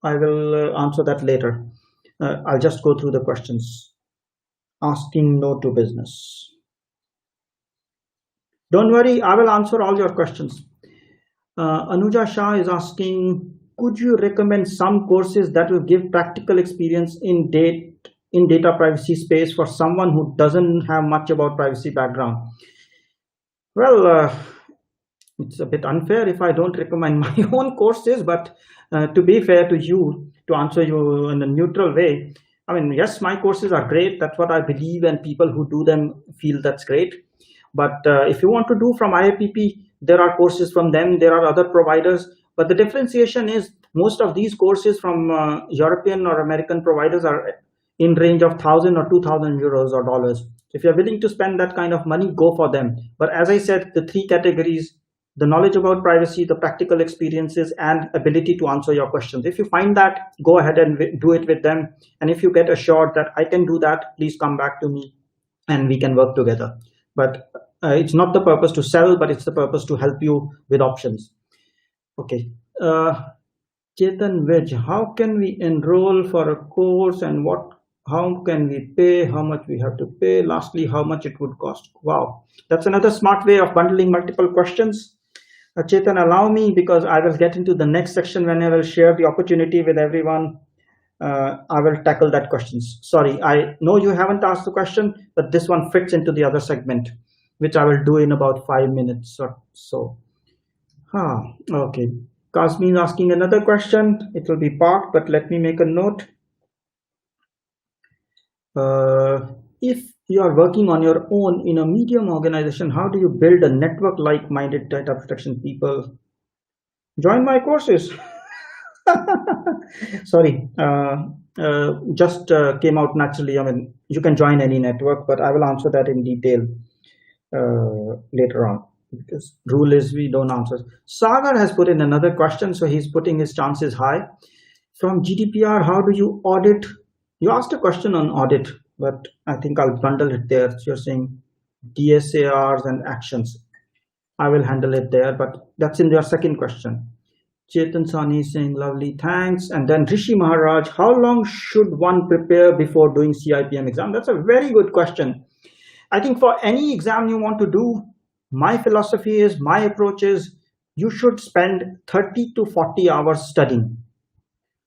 answer that later. I'll just go through the questions. Asking no to business. Don't worry, I will answer all your questions. Anuja Shah is asking, could you recommend some courses that will give practical experience in data privacy space for someone who doesn't have much about privacy background? Well, it's a bit unfair if I don't recommend my own courses, but to be fair to you, to answer you in a neutral way, I mean, yes, my courses are great. That's what I believe, and people who do them feel that's great. But if you want to do from IAPP, there are courses from them. There are other providers. But the differentiation is most of these courses from European or American providers are in range of 1,000 or 2,000 euros or dollars. If you're willing to spend that kind of money, go for them. But as I said, the three categories: the knowledge about privacy, the practical experiences, and ability to answer your questions. If you find that, go ahead and do it with them. And if you get assured that I can do that, please come back to me and we can work together. But it's not the purpose to sell, but it's the purpose to help you with options. Okay. Chetan Vij, how can we enroll for a course, and how can we pay, how much we have to pay, lastly, how much it would cost? Wow, that's another smart way of bundling multiple questions. Chetan, allow me, because I will get into the next section when I will share the opportunity with everyone. I will tackle that questions. Sorry, I know you haven't asked the question, but this one fits into the other segment, which I will do in about 5 minutes or so. Okay. Kasmi is asking another question. It will be parked, but let me make a note. If you are working on your own in a medium organization, how do you build a network like-minded data protection people? Join my courses. Sorry, just came out naturally. I mean, you can join any network, but I will answer that in detail later on, because rule is we don't answer. Sagar has put in another question, so he's putting his chances high. From GDPR, how do you audit? You asked a question on audit, but I think I'll bundle it there. So you're saying DSARs and actions. I will handle it there, but that's in your second question. Chetan Sani is saying lovely, thanks. And then Rishi Maharaj, how long should one prepare before doing CIPM exam? That's a very good question. I think for any exam you want to do, my philosophy is, my approach is, you should spend 30 to 40 hours studying.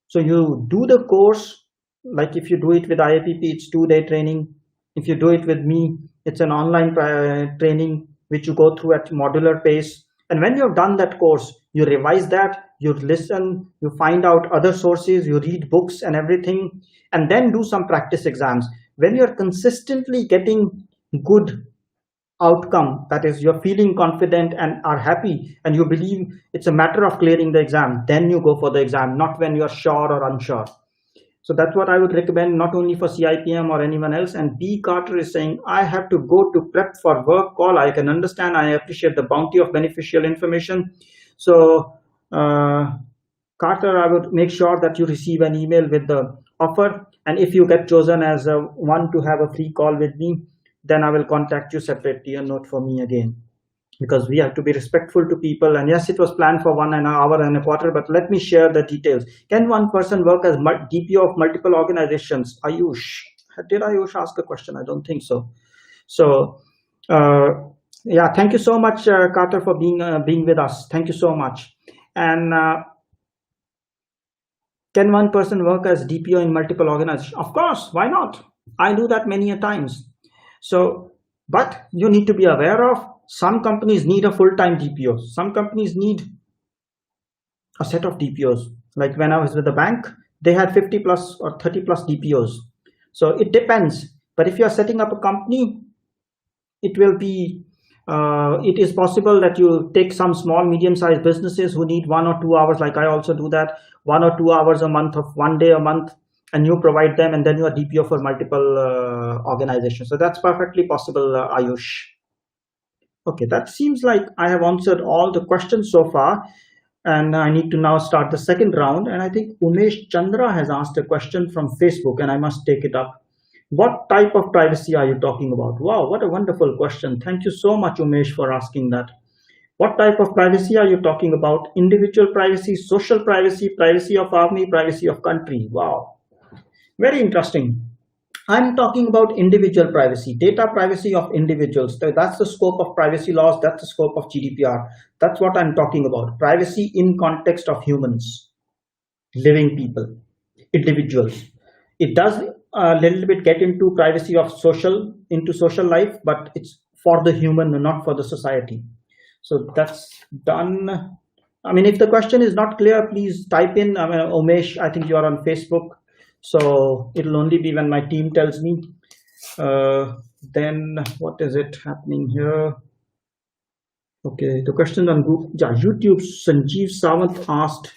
So you do the course, like if you do it with IAPP, it's 2-day training. If you do it with me, it's an online training, which you go through at modular pace. And when you've done that course, you revise that, you listen, you find out other sources, you read books and everything, and then do some practice exams. When you're consistently getting good outcome, that is, you're feeling confident and are happy, and you believe it's a matter of clearing the exam, then you go for the exam, not when you're sure or unsure. So that's what I would recommend, not only for CIPM or anyone else. And B. Carter is saying, I have to go to prep for work call. I can understand. I appreciate the bounty of beneficial information. So, Carter, I would make sure that you receive an email with the offer. And if you get chosen as one to have a free call with me, then I will contact you separately, a note for me again, because we have to be respectful to people. And yes, it was planned for 1 hour and a quarter, but let me share the details. Can one person work as DPO of multiple organizations? Ayush, did Ayush ask a question? I don't think so. So yeah, thank you so much, Carter, for being with us. Thank you so much. And can one person work as DPO in multiple organizations? Of course, why not? I do that many a times. So, but you need to be aware of, some companies need a full-time DPO. Some companies need a set of DPOs. Like when I was with the bank, they had 50 plus or 30 plus DPOs. So it depends. But if you are setting up a company, it will be, it is possible that you take some small, medium-sized businesses who need 1 or 2 hours, like I also do that, 1 or 2 hours a month of 1 day a month, and you provide them, and then you are DPO for multiple organizations. So that's perfectly possible, Ayush. Okay, that seems like I have answered all the questions so far, and I need to now start the second round. And I think Umesh Chandra has asked a question from Facebook, and I must take it up. What type of privacy are you talking about? Wow, what a wonderful question. Thank you so much, Umesh, for asking that. What type of privacy are you talking about? Individual privacy, social privacy, privacy of army, privacy of country? Wow, very interesting. I'm talking about individual privacy, data privacy of individuals. So that's the scope of privacy laws. That's the scope of GDPR. That's what I'm talking about. Privacy in context of humans, living people, individuals. It does a little bit get into privacy of social life, but it's for the human, not for the society. So that's done. I mean, if the question is not clear, please type in. I mean, Umesh, I think you are on Facebook. So it'll only be when my team tells me. Then what is it happening here? Okay, the question on Google, yeah, YouTube. Sanjeev Sawant asked.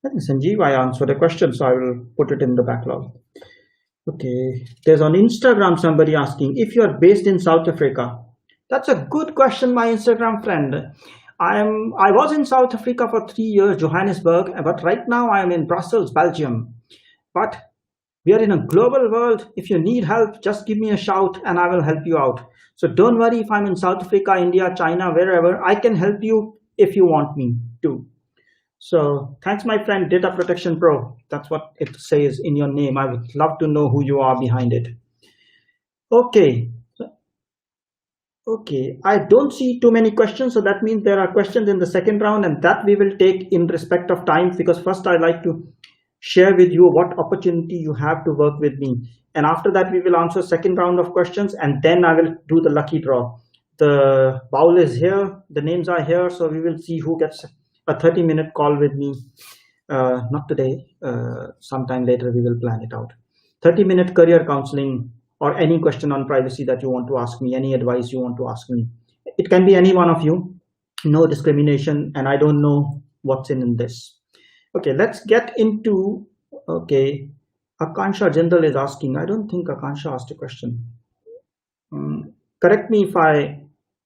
I think Sanjeev, I answered the question, so I will put it in the backlog. Okay, there's on Instagram somebody asking if you are based in South Africa. That's a good question, my Instagram friend. I was in South Africa for 3 years, Johannesburg, but right now I am in Brussels, Belgium. But we are in a global world. If you need help, just give me a shout and I will help you out. So don't worry if I'm in South Africa, India, China, wherever. I can help you if you want me to. So thanks, my friend, Data Protection Pro. That's what it says in your name. I would love to know who you are behind it. Okay. Okay, I don't see too many questions. So that means there are questions in the second round, and that we will take in respect of time, because first I'd like to share with you what opportunity you have to work with me. And after that, we will answer second round of questions, and then I will do the lucky draw. The bowl is here, the names are here, so we will see who gets a 30-minute call with me. Not today, sometime later we will plan it out. 30-minute career counseling, or any question on privacy that you want to ask me, any advice you want to ask me. It can be any one of you, no discrimination, and I don't know what's in this. Okay, let's get into, okay, Akansha Jindal is asking. I don't think Akansha asked a question. Correct me if I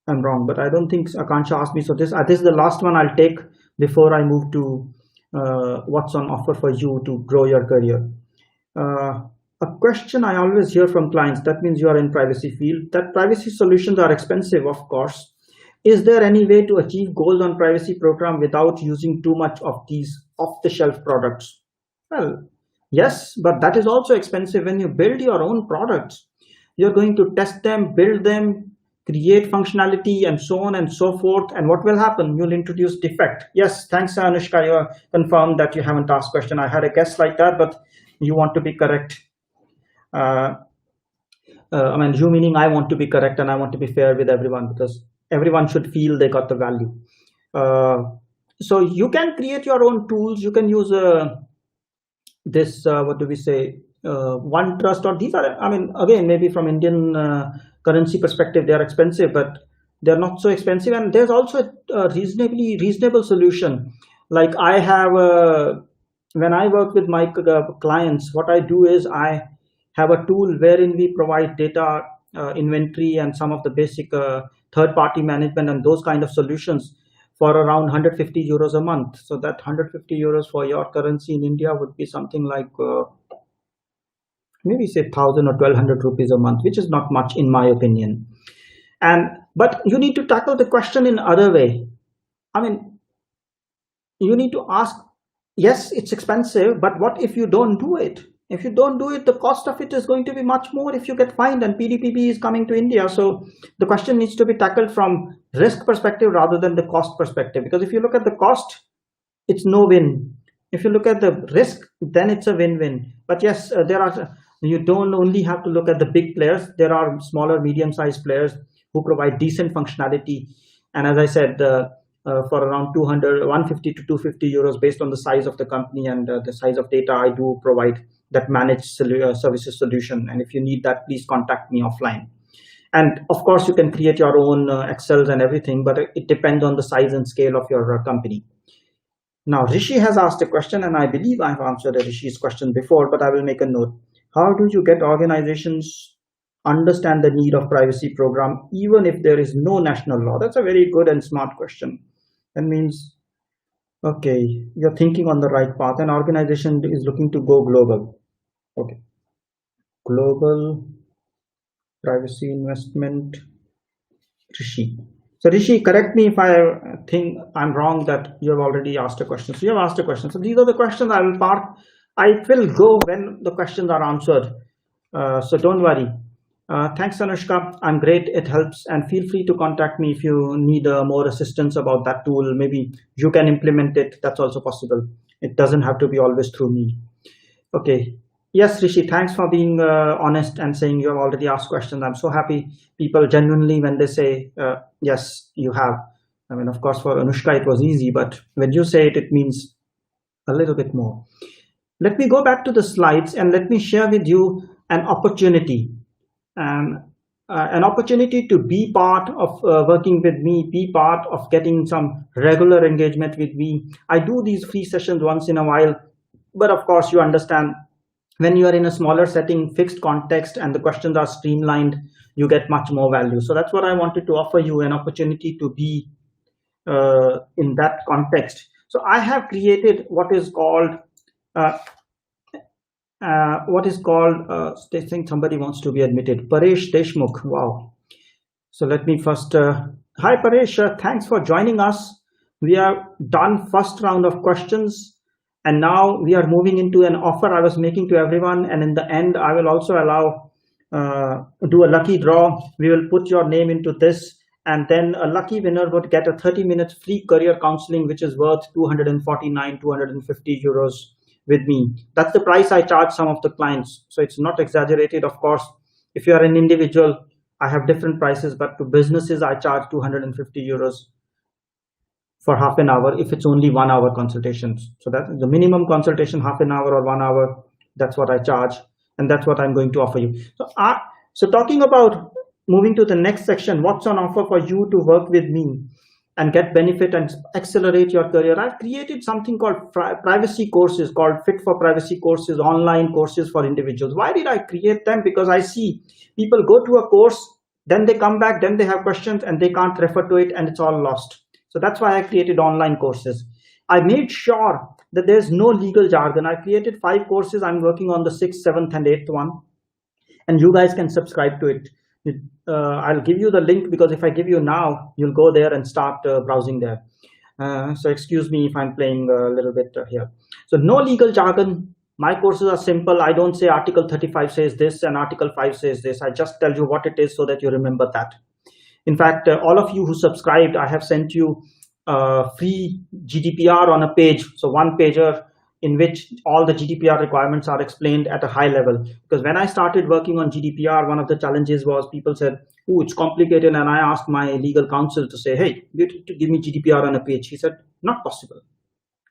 am wrong, but I don't think Akansha asked me. So this is the last one I'll take before I move to what's on offer for you to grow your career. A question I always hear from clients, that means you are in privacy field, that privacy solutions are expensive, of course. Is there any way to achieve goals on privacy program without using too much of these off-the-shelf products? Well, yes, but that is also expensive. When you build your own products, you're going to test them, build them, create functionality, and so on and so forth. And what will happen? You'll introduce defect. Yes, thanks, Anushka. You confirmed that you haven't asked question. I had a guess like that, but you want to be correct. I mean, you meaning I want to be correct and I want to be fair with everyone, because everyone should feel they got the value. So you can create your own tools. You can use this what do we say, one trust, or these are, I mean, again, maybe from Indian currency perspective they are expensive, but they're not so expensive. And there's also a reasonable solution. Like I have when I work with my clients, what I do is I have a tool wherein we provide data, inventory, and some of the basic third party management and those kind of solutions for around 150 euros a month. So that 150 euros for your currency in India would be something like maybe say 1000 or 1200 rupees a month, which is not much in my opinion. And but you need to tackle the question in other way. I mean, you need to ask, yes, it's expensive, but what if you don't do it? If you don't do it, the cost of it is going to be much more if you get fined, and PDPP is coming to India. So the question needs to be tackled from risk perspective rather than the cost perspective. Because if you look at the cost, it's no win. If you look at the risk, then it's a win-win. But yes, you don't only have to look at the big players. There are smaller, medium-sized players who provide decent functionality. And as I said, for around 150 to 250 euros based on the size of the company and the size of data, I do provide that managed services solution. And if you need that, please contact me offline. And of course, you can create your own Excels and everything, but it depends on the size and scale of your company. Now, Rishi has asked a question, and I believe I have answered Rishi's question before, but I will make a note. How do you get organizations understand the need of privacy program even if there is no national law? That's a very good and smart question. That means, okay, you're thinking on the right path. An organization is looking to go global. Okay, global privacy investment. Rishi. So Rishi, correct me if I think I'm wrong that you have already asked a question. So you have asked a question. So these are the questions I will park. I will go when the questions are answered. So don't worry. Thanks, Anushka. I'm great. It helps. And feel free to contact me if you need more assistance about that tool. Maybe you can implement it. That's also possible. It doesn't have to be always through me. Okay. Yes, Rishi, thanks for being honest and saying you have already asked questions. I'm so happy people genuinely when they say, yes, you have. I mean, of course, for Anushka, it was easy, but when you say it, it means a little bit more. Let me go back to the slides and let me share with you an opportunity. An opportunity to be part of working with me, be part of getting some regular engagement with me. I do these free sessions once in a while, but of course, you understand when you are in a smaller setting, fixed context, and the questions are streamlined, you get much more value. So that's what I wanted to offer you, an opportunity to be in that context. So I have created what is called, I think somebody wants to be admitted, Paresh Deshmukh. Wow. So let me first, hi Paresh, thanks for joining us. We have done first round of questions. And now we are moving into an offer I was making to everyone. And in the end, I will also allow, do a lucky draw. We will put your name into this. And then a lucky winner would get a 30 minutes free career counseling, which is worth 249, 250 euros with me. That's the price I charge some of the clients. So it's not exaggerated. Of course, if you are an individual, I have different prices, but to businesses, I charge 250 euros. For half an hour if it's only 1 hour consultations. So that's the minimum consultation, half an hour or 1 hour. That's what I charge, and that's what I'm going to offer you. So talking about moving to the next section, what's on offer for you to work with me and get benefit and accelerate your career. I've created something called privacy courses, called Fit for Privacy courses, online courses for individuals. Why did I create them? Because I see people go to a course, then they come back, then they have questions and they can't refer to it and it's all lost. So that's why I created online courses. I made sure that there's no legal jargon. I created 5 courses. I'm working on the 6th, 7th, and 8th one. And you guys can subscribe to it. I'll give you the link because if I give you now, you'll go there and start browsing there. So excuse me if I'm playing a little bit here. So no legal jargon. My courses are simple. I don't say Article 35 says this and Article 5 says this. I just tell you what it is so that you remember that. In fact, all of you who subscribed, I have sent you free GDPR on a page. So 1 pager in which all the GDPR requirements are explained at a high level. Because when I started working on GDPR, one of the challenges was people said, oh, it's complicated. And I asked my legal counsel to say, hey, you to give me GDPR on a page. He said, not possible.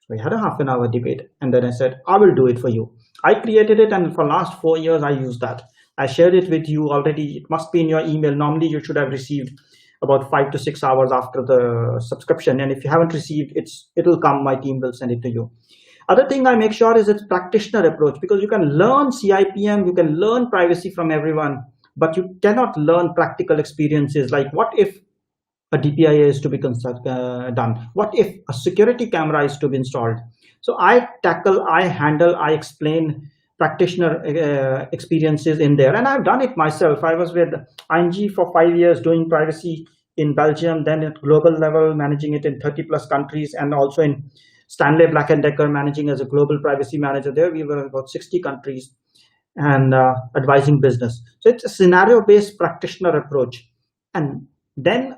So we had a half an hour debate. And then I said, I will do it for you. I created it. And for last 4 years, I used that. I shared it with you already. It must be in your email. Normally, you should have received about 5 to 6 hours after the subscription. And if you haven't received it, it'll come. My team will send it to you. Other thing I make sure is its practitioner approach, because you can learn CIPM, you can learn privacy from everyone, but you cannot learn practical experiences. Like, what if a DPIA is to be done? What if a security camera is to be installed? So I tackle, I handle, I explain practitioner experiences in there. And I've done it myself. I was with ING for 5 years doing privacy in Belgium, then at global level, managing it in 30 plus countries, and also in Stanley Black & Decker, managing as a global privacy manager there. We were about 60 countries and advising business. So it's a scenario-based practitioner approach. And then,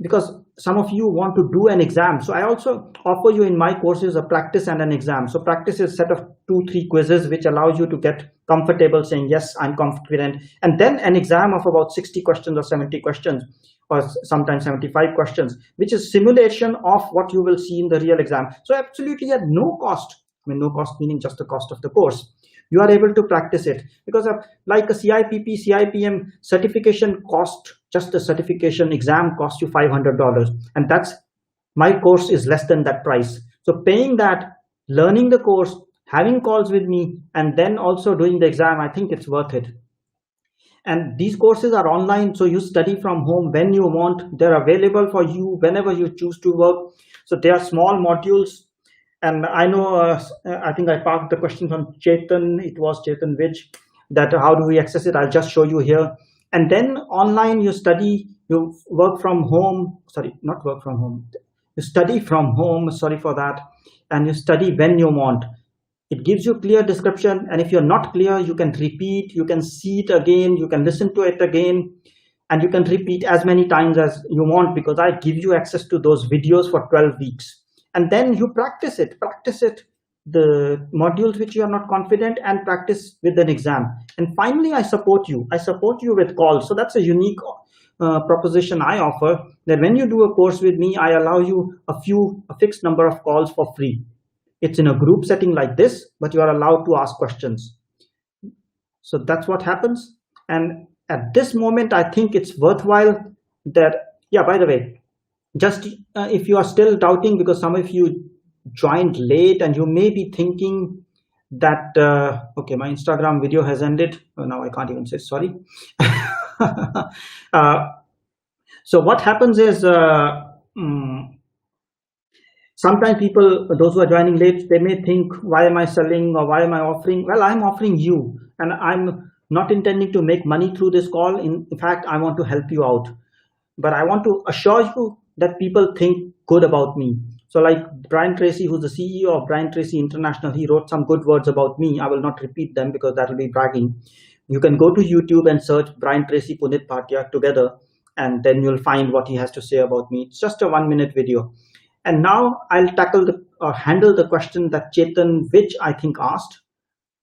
because some of you want to do an exam, so I also offer you in my courses a practice and an exam. So practice is a set of 2-3 quizzes which allows you to get comfortable saying, yes, I'm confident. And then an exam of about 60 questions or 70 questions, or sometimes 75 questions, which is simulation of what you will see in the real exam. So absolutely at no cost. I mean, no cost meaning just the cost of the course. You are able to practice it, because of, like a CIPP, CIPM certification cost, just the certification exam costs you $500. And that's, my course is less than that price. So paying that, learning the course, having calls with me, and then also doing the exam, I think it's worth it. And these courses are online, so you study from home when you want. They're available for you whenever you choose to work. So they are small modules. And I know, I think I parked the question from Chetan. It was Chetan Vij, that how do we access it? I'll just show you here. And then online you study, you work from home. Sorry, not work from home. You study from home, sorry for that. And you study when you want. It gives you clear description. And if you're not clear, you can repeat, you can see it again, you can listen to it again, and you can repeat as many times as you want, because I give you access to those videos for 12 weeks. And then you practice it, the modules which you are not confident, and practice with an exam. And finally, I support you with calls. So that's a unique proposition I offer, that when you do a course with me, I allow you a fixed number of calls for free. It's in a group setting like this, but you are allowed to ask questions. So that's what happens. And at this moment, I think it's worthwhile that, yeah, by the way, just if you are still doubting, because some of you joined late and you may be thinking that, okay, my Instagram video has ended. Oh, now I can't even say sorry. So what happens is, sometimes people, those who are joining late, they may think, why am I selling, or why am I offering? Well, I'm offering you, and I'm not intending to make money through this call. In fact, I want to help you out. But I want to assure you that people think good about me. So like Brian Tracy, who's the CEO of Brian Tracy International, he wrote some good words about me. I will not repeat them because that will be bragging. You can go to YouTube and search Brian Tracy, Punit Bhatia together, and then you'll find what he has to say about me. It's just a 1-minute video. And now I'll handle the question that Chetan Vij, I think, asked.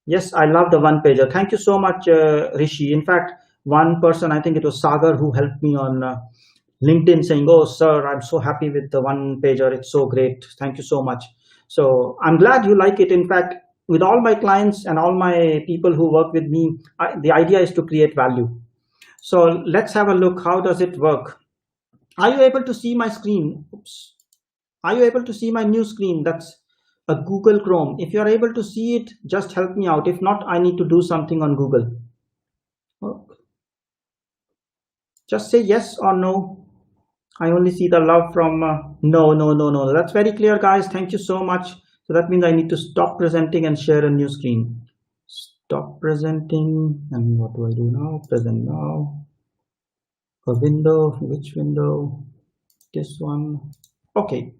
Yes, I love the one pager. Thank you so much, Rishi. In fact, one person, I think it was Sagar, who helped me on LinkedIn, saying, oh, sir, I'm so happy with the one pager. It's so great. Thank you so much. So I'm glad you like it. In fact, with all my clients and all my people who work with me, the idea is to create value. So let's have a look. How does it work? Are you able to see my screen? Oops. Are you able to see my new screen? That's a Google Chrome. If you are able to see it, just help me out. If not, I need to do something on Google. Just say yes or no. I only see the love from no. That's very clear, guys. Thank you so much. So that means I need to stop presenting and share a new screen. Stop presenting. And what do I do now? Present now. A window. Which window? This one. Okay.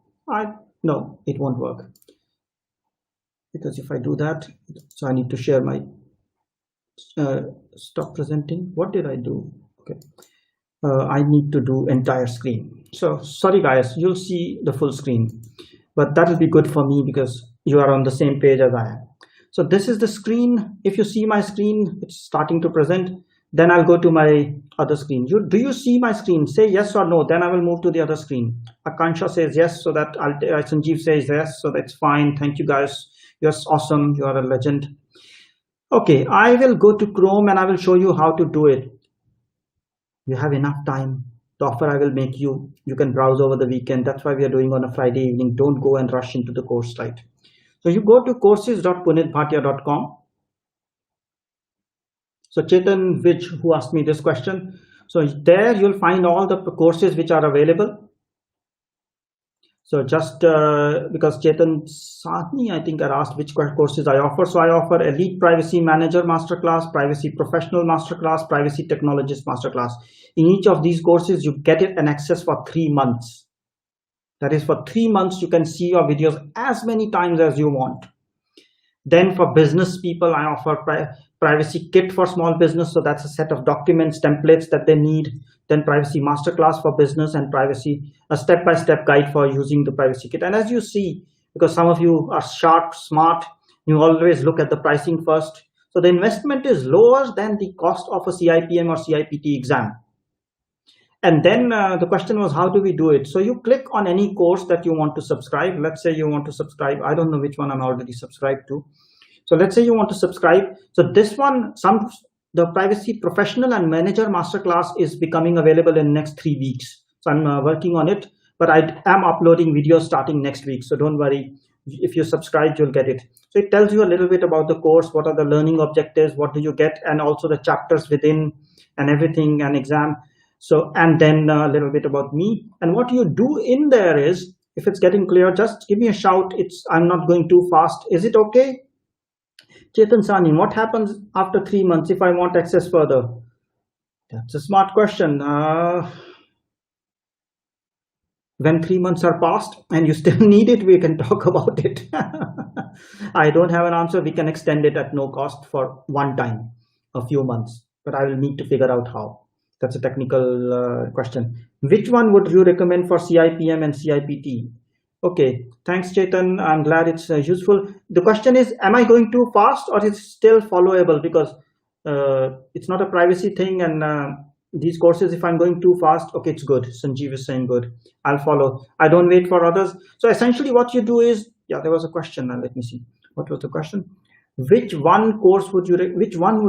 No, it won't work. Because if I do that, so I need to share my stop presenting. What did I do? Okay. I need to do entire screen. So sorry guys, you'll see the full screen, but that will be good for me because you are on the same page as I am. So this is the screen. If you see my screen, it's starting to present. Then I'll go to my other screen. Do you see my screen? Say yes or no. Then I will move to the other screen. Akansha says yes, so that Sanjeev says yes, so that's fine. Thank you guys. You're awesome. You are a legend. Okay, I will go to Chrome and I will show you how to do it. You have enough time. The offer I will make you. You can browse over the weekend. That's why we are doing on a Friday evening. Don't go and rush into the course site. So you go to courses.punitbhatia.com. So Chetan Vij, who asked me this question. So there you'll find all the courses which are available. So just because Chetan Sahni, I think, I asked which courses I offer. So I offer Elite Privacy Manager Masterclass, Privacy Professional Masterclass, Privacy Technologist Masterclass. In each of these courses, you get it and access for 3 months. That is, for 3 months, you can see your videos as many times as you want. Then for business people, I offer Privacy Kit for small business. So that's a set of documents, templates that they need. Then Privacy Masterclass for business, and Privacy, a step-by-step guide for using the Privacy Kit. And as you see, because some of you are sharp, smart, you always look at the pricing first. So the investment is lower than the cost of a CIPM or CIPT exam. And then the question was, how do we do it? So you click on any course that you want to subscribe. Let's say you want to subscribe. I don't know which one I'm already subscribed to. So let's say you want to subscribe. So this one, the Privacy Professional and Manager Masterclass is becoming available in next 3 weeks. So I'm working on it, but I am uploading videos starting next week. So don't worry. If you subscribe, you'll get it. So it tells you a little bit about the course, what are the learning objectives, what do you get, and also the chapters within and everything, and exam. So, and then a little bit about me. And what you do in there is, if it's getting clear, just give me a shout. I'm not going too fast. Is it okay? Chetan Sani, what happens after 3 months if I want access further? That's a smart question. When 3 months are past and you still need it, we can talk about it. I don't have an answer. We can extend it at no cost for one time, a few months, but I will need to figure out how. That's a technical question. Which one would you recommend for CIPM and CIPT? Okay, thanks Chetan. I'm glad it's useful. The question is, am I going too fast or is it still followable? Because it's not a privacy thing, and these courses, if I'm going too fast, okay, it's good. Sanjeev is saying good. I'll follow. I don't wait for others. So essentially what you do is, yeah, there was a question. Now let me see. What was the question? Which one would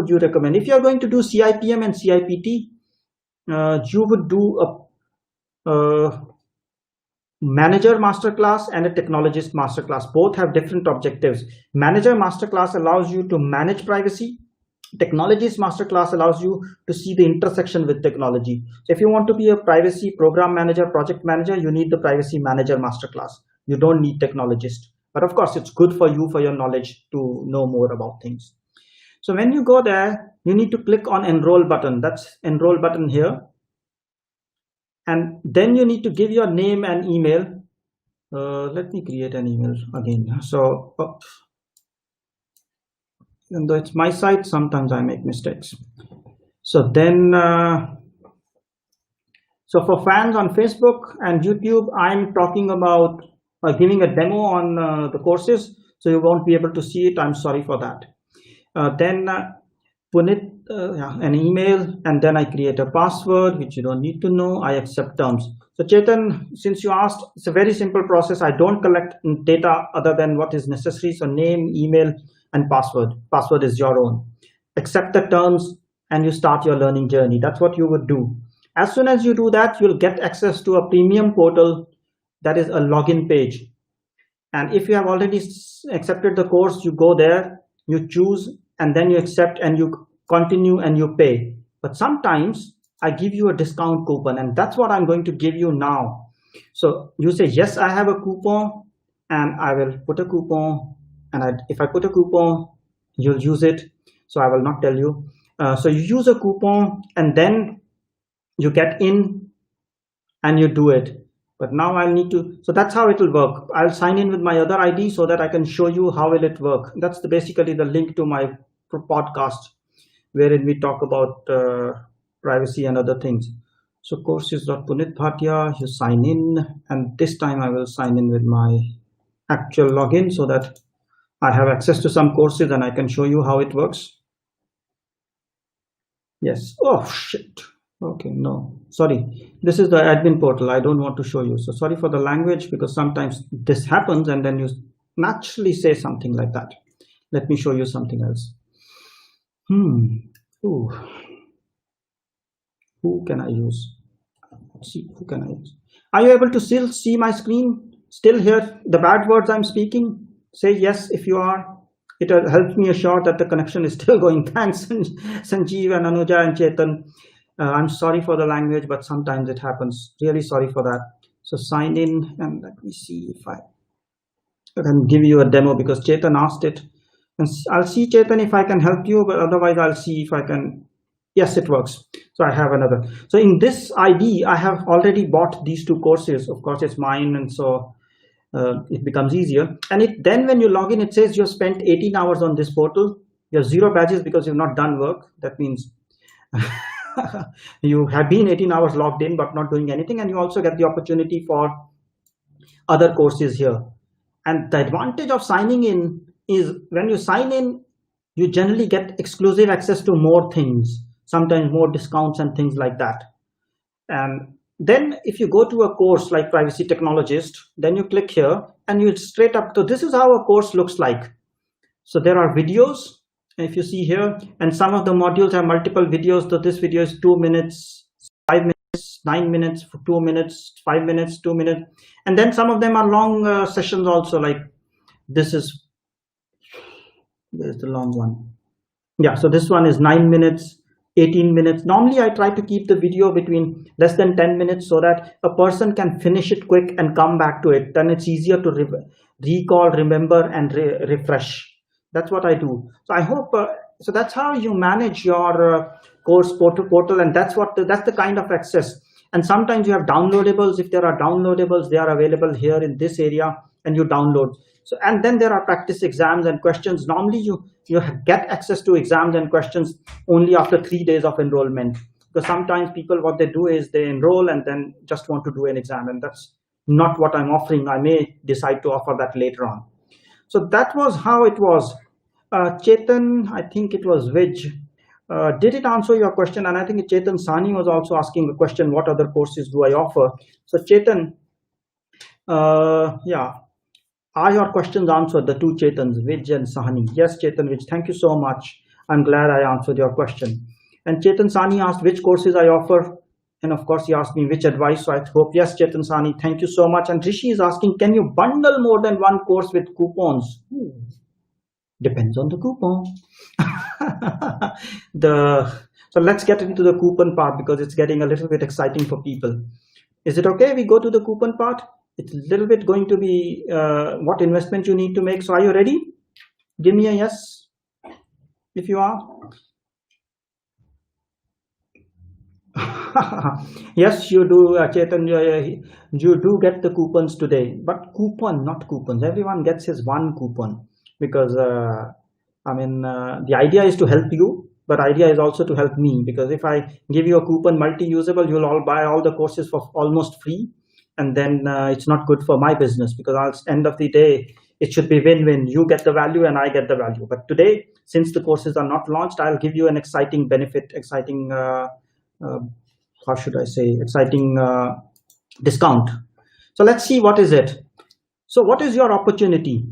you recommend? If you're going to do CIPM and CIPT, you would do a Manager Masterclass and a Technologist Masterclass. Both have different objectives. Manager Masterclass allows you to manage privacy. Technologist Masterclass allows you to see the intersection with technology. So if you want to be a privacy program manager, project manager, you need the Privacy Manager Masterclass. You don't need Technologist. But of course, it's good for you, for your knowledge, to know more about things. So when you go there, you need to click on Enroll button. That's Enroll button here. And then you need to give your name and email. Let me create an email again. So even though it's my site, sometimes I make mistakes. So then, so for fans on Facebook and YouTube, I'm talking about giving a demo on the courses. So you won't be able to see it. I'm sorry for that. Then Punit, an email, and then I create a password, which you don't need to know. I accept terms. So Chetan, since you asked, it's a very simple process. I don't collect data other than what is necessary. So name, email, and password. Password is your own. Accept the terms and you start your learning journey. That's what you would do. As soon as you do that, you'll get access to a premium portal that is a login page. And if you have already accepted the course, you go there, you choose, and then you accept and you continue and you pay. But sometimes I give you a discount coupon, and that's what I'm going to give you now. So you say, yes, I have a coupon, and I will put a coupon. And if I put a coupon, you'll use it. So I will not tell you. So you use a coupon and then you get in and you do it. But now I need to, so that's how it will work. I'll sign in with my other ID so that I can show you how will it work. That's basically the link to my podcast, wherein we talk about privacy and other things. So courses.Punit Bhatia, you sign in, and this time I will sign in with my actual login so that I have access to some courses and I can show you how it works. Yes. Oh, shit. Okay, no, sorry. This is the admin portal. I don't want to show you. So sorry for the language, because sometimes this happens and then you naturally say something like that. Let me show you something else. Ooh. Who can I use? Let's see, who can I use? Are you able to still see my screen? Still hear the bad words I'm speaking? Say yes if you are. It helps me assure that the connection is still going. Thanks, Sanjeev and Anuja and Chetan. I'm sorry for the language, but sometimes it happens. Really sorry for that. So sign in and let me see if I can give you a demo, because Chetan asked it. And I'll see, Chetan, if I can help you, but otherwise I'll see if I can. Yes, it works. So I have another. So in this ID, I have already bought these two courses. Of course, it's mine, and so it becomes easier. And then when you log in, it says you've spent 18 hours on this portal. You have 0 badges because you've not done work. That means you have been 18 hours logged in but not doing anything. And you also get the opportunity for other courses here. And the advantage of signing in is when you sign in, you generally get exclusive access to more things, sometimes more discounts and things like that. And then if you go to a course like Privacy Technologist, then you click here and you straight up. So this is how a course looks like. So there are videos, if you see here, and some of the modules have multiple videos. So this video is 2 minutes, 5 minutes, 9 minutes, 2 minutes, 5 minutes, 2 minutes. And then some of them are long sessions also, like this is, there's the long one. Yeah, so this one is 9 minutes, 18 minutes. Normally I try to keep the video between less than 10 minutes so that a person can finish it quick and come back to it. Then it's easier to recall, remember, and refresh. That's what I do. So I hope, so that's how you manage your course portal, and that's the kind of access. And sometimes you have downloadables. If there are downloadables, they are available here in this area, and you download. So, and then there are practice exams and questions. Normally you get access to exams and questions only after 3 days of enrollment, because sometimes people, what they do is they enroll and then just want to do an exam, and that's not what I'm offering. I may decide to offer that later on. So that was how it was. Chetan, I think it was Vij. Did it answer your question? And I think Chetan Sani was also asking a question, what other courses do I offer? So Chetan, yeah, are your questions answered, the two Chetans, Vij and Sahani? Yes, Chetan, Vij, thank you so much. I'm glad I answered your question. And Chetan Sani asked which courses I offer. And of course, he asked me which advice. So I hope, yes, Chetan Sani, thank you so much. And Rishi is asking, can you bundle more than one course with coupons? Depends on the coupon. So let's get into the coupon part, because it's getting a little bit exciting for people. Is it okay we go to the coupon part? It's a little bit going to be what investment you need to make. So are you ready? Give me a yes if you are. Yes, you do, Chetan. You do get the coupons today, but coupon, not coupons. Everyone gets his one coupon, because I mean, the idea is to help you, but idea is also to help me, because if I give you a coupon multi-usable, you'll all buy all the courses for almost free, and then it's not good for my business, because at the end of the day, it should be win-win. You get the value and I get the value. But today, since the courses are not launched, I'll give you an exciting benefit, exciting, how should I say, exciting discount. So let's see, what is it? So what is your opportunity?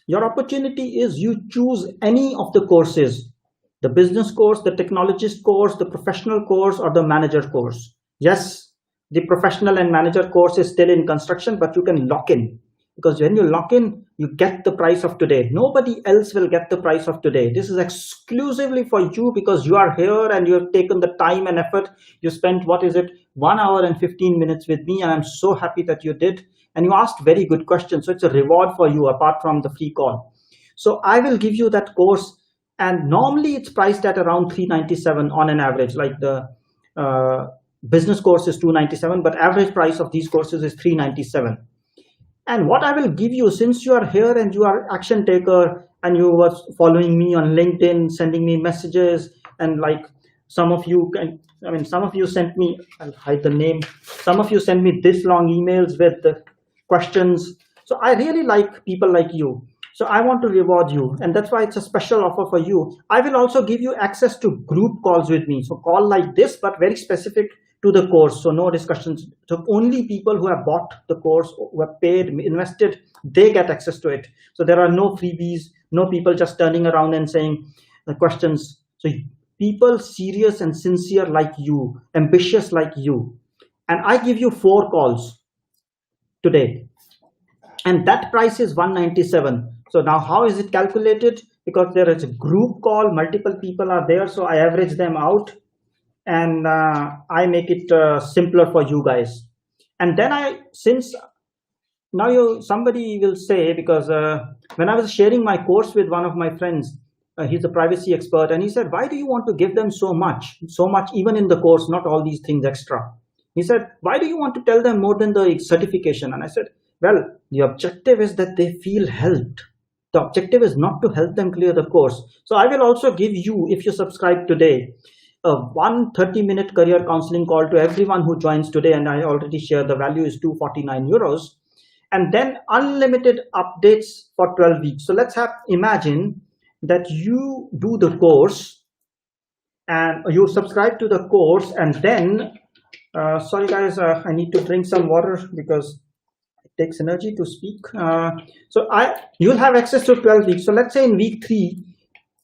Your opportunity is you choose any of the courses, the business course, the technologist course, the professional course, or the manager course. Yes, the professional and manager course is still in construction, but you can lock in, because when you lock in, you get the price of today. Nobody else will get the price of today. This is exclusively for you, because you are here and you have taken the time and effort. You spent, what is it, 1 hour and 15 minutes with me, and I'm so happy that you did. And you asked very good questions. So it's a reward for you apart from the free call. So I will give you that course. And normally it's priced at around $397 on an average, like the business course is $297, but average price of these courses is $397. And what I will give you, since you are here and you are action taker and you were following me on LinkedIn, sending me messages, and like some of you can, I mean, some of you sent me, I'll hide the name. Some of you sent me this long emails with the questions. So I really like people like you. So I want to reward you, and that's why it's a special offer for you. I will also give you access to group calls with me. So call like this, but very specific to the course. So no discussions. So only people who have bought the course, who have paid, invested, they get access to it. So there are no freebies, no people just turning around and saying the questions. So people serious and sincere like you, ambitious like you. And I give you 4 calls today. And that price is 197. So now how is it calculated? Because there is a group call, multiple people are there, so I average them out, and I make it simpler for you guys. And then since now somebody will say, because when I was sharing my course with one of my friends, he's a privacy expert, and he said, why do you want to give them so much even in the course, not all these things extra? He said, why do you want to tell them more than the certification? And I said, well, the objective is that they feel helped. The objective is not to help them clear the course. So I will also give you, if you subscribe today, a 130-minute career counseling call to everyone who joins today. And I already shared the value is 249 euros. And then unlimited updates for 12 weeks. So let's imagine that you do the course and you subscribe to the course, and then, sorry guys, I need to drink some water because takes energy to speak. So you'll have access to 12 weeks. So let's say in week 3,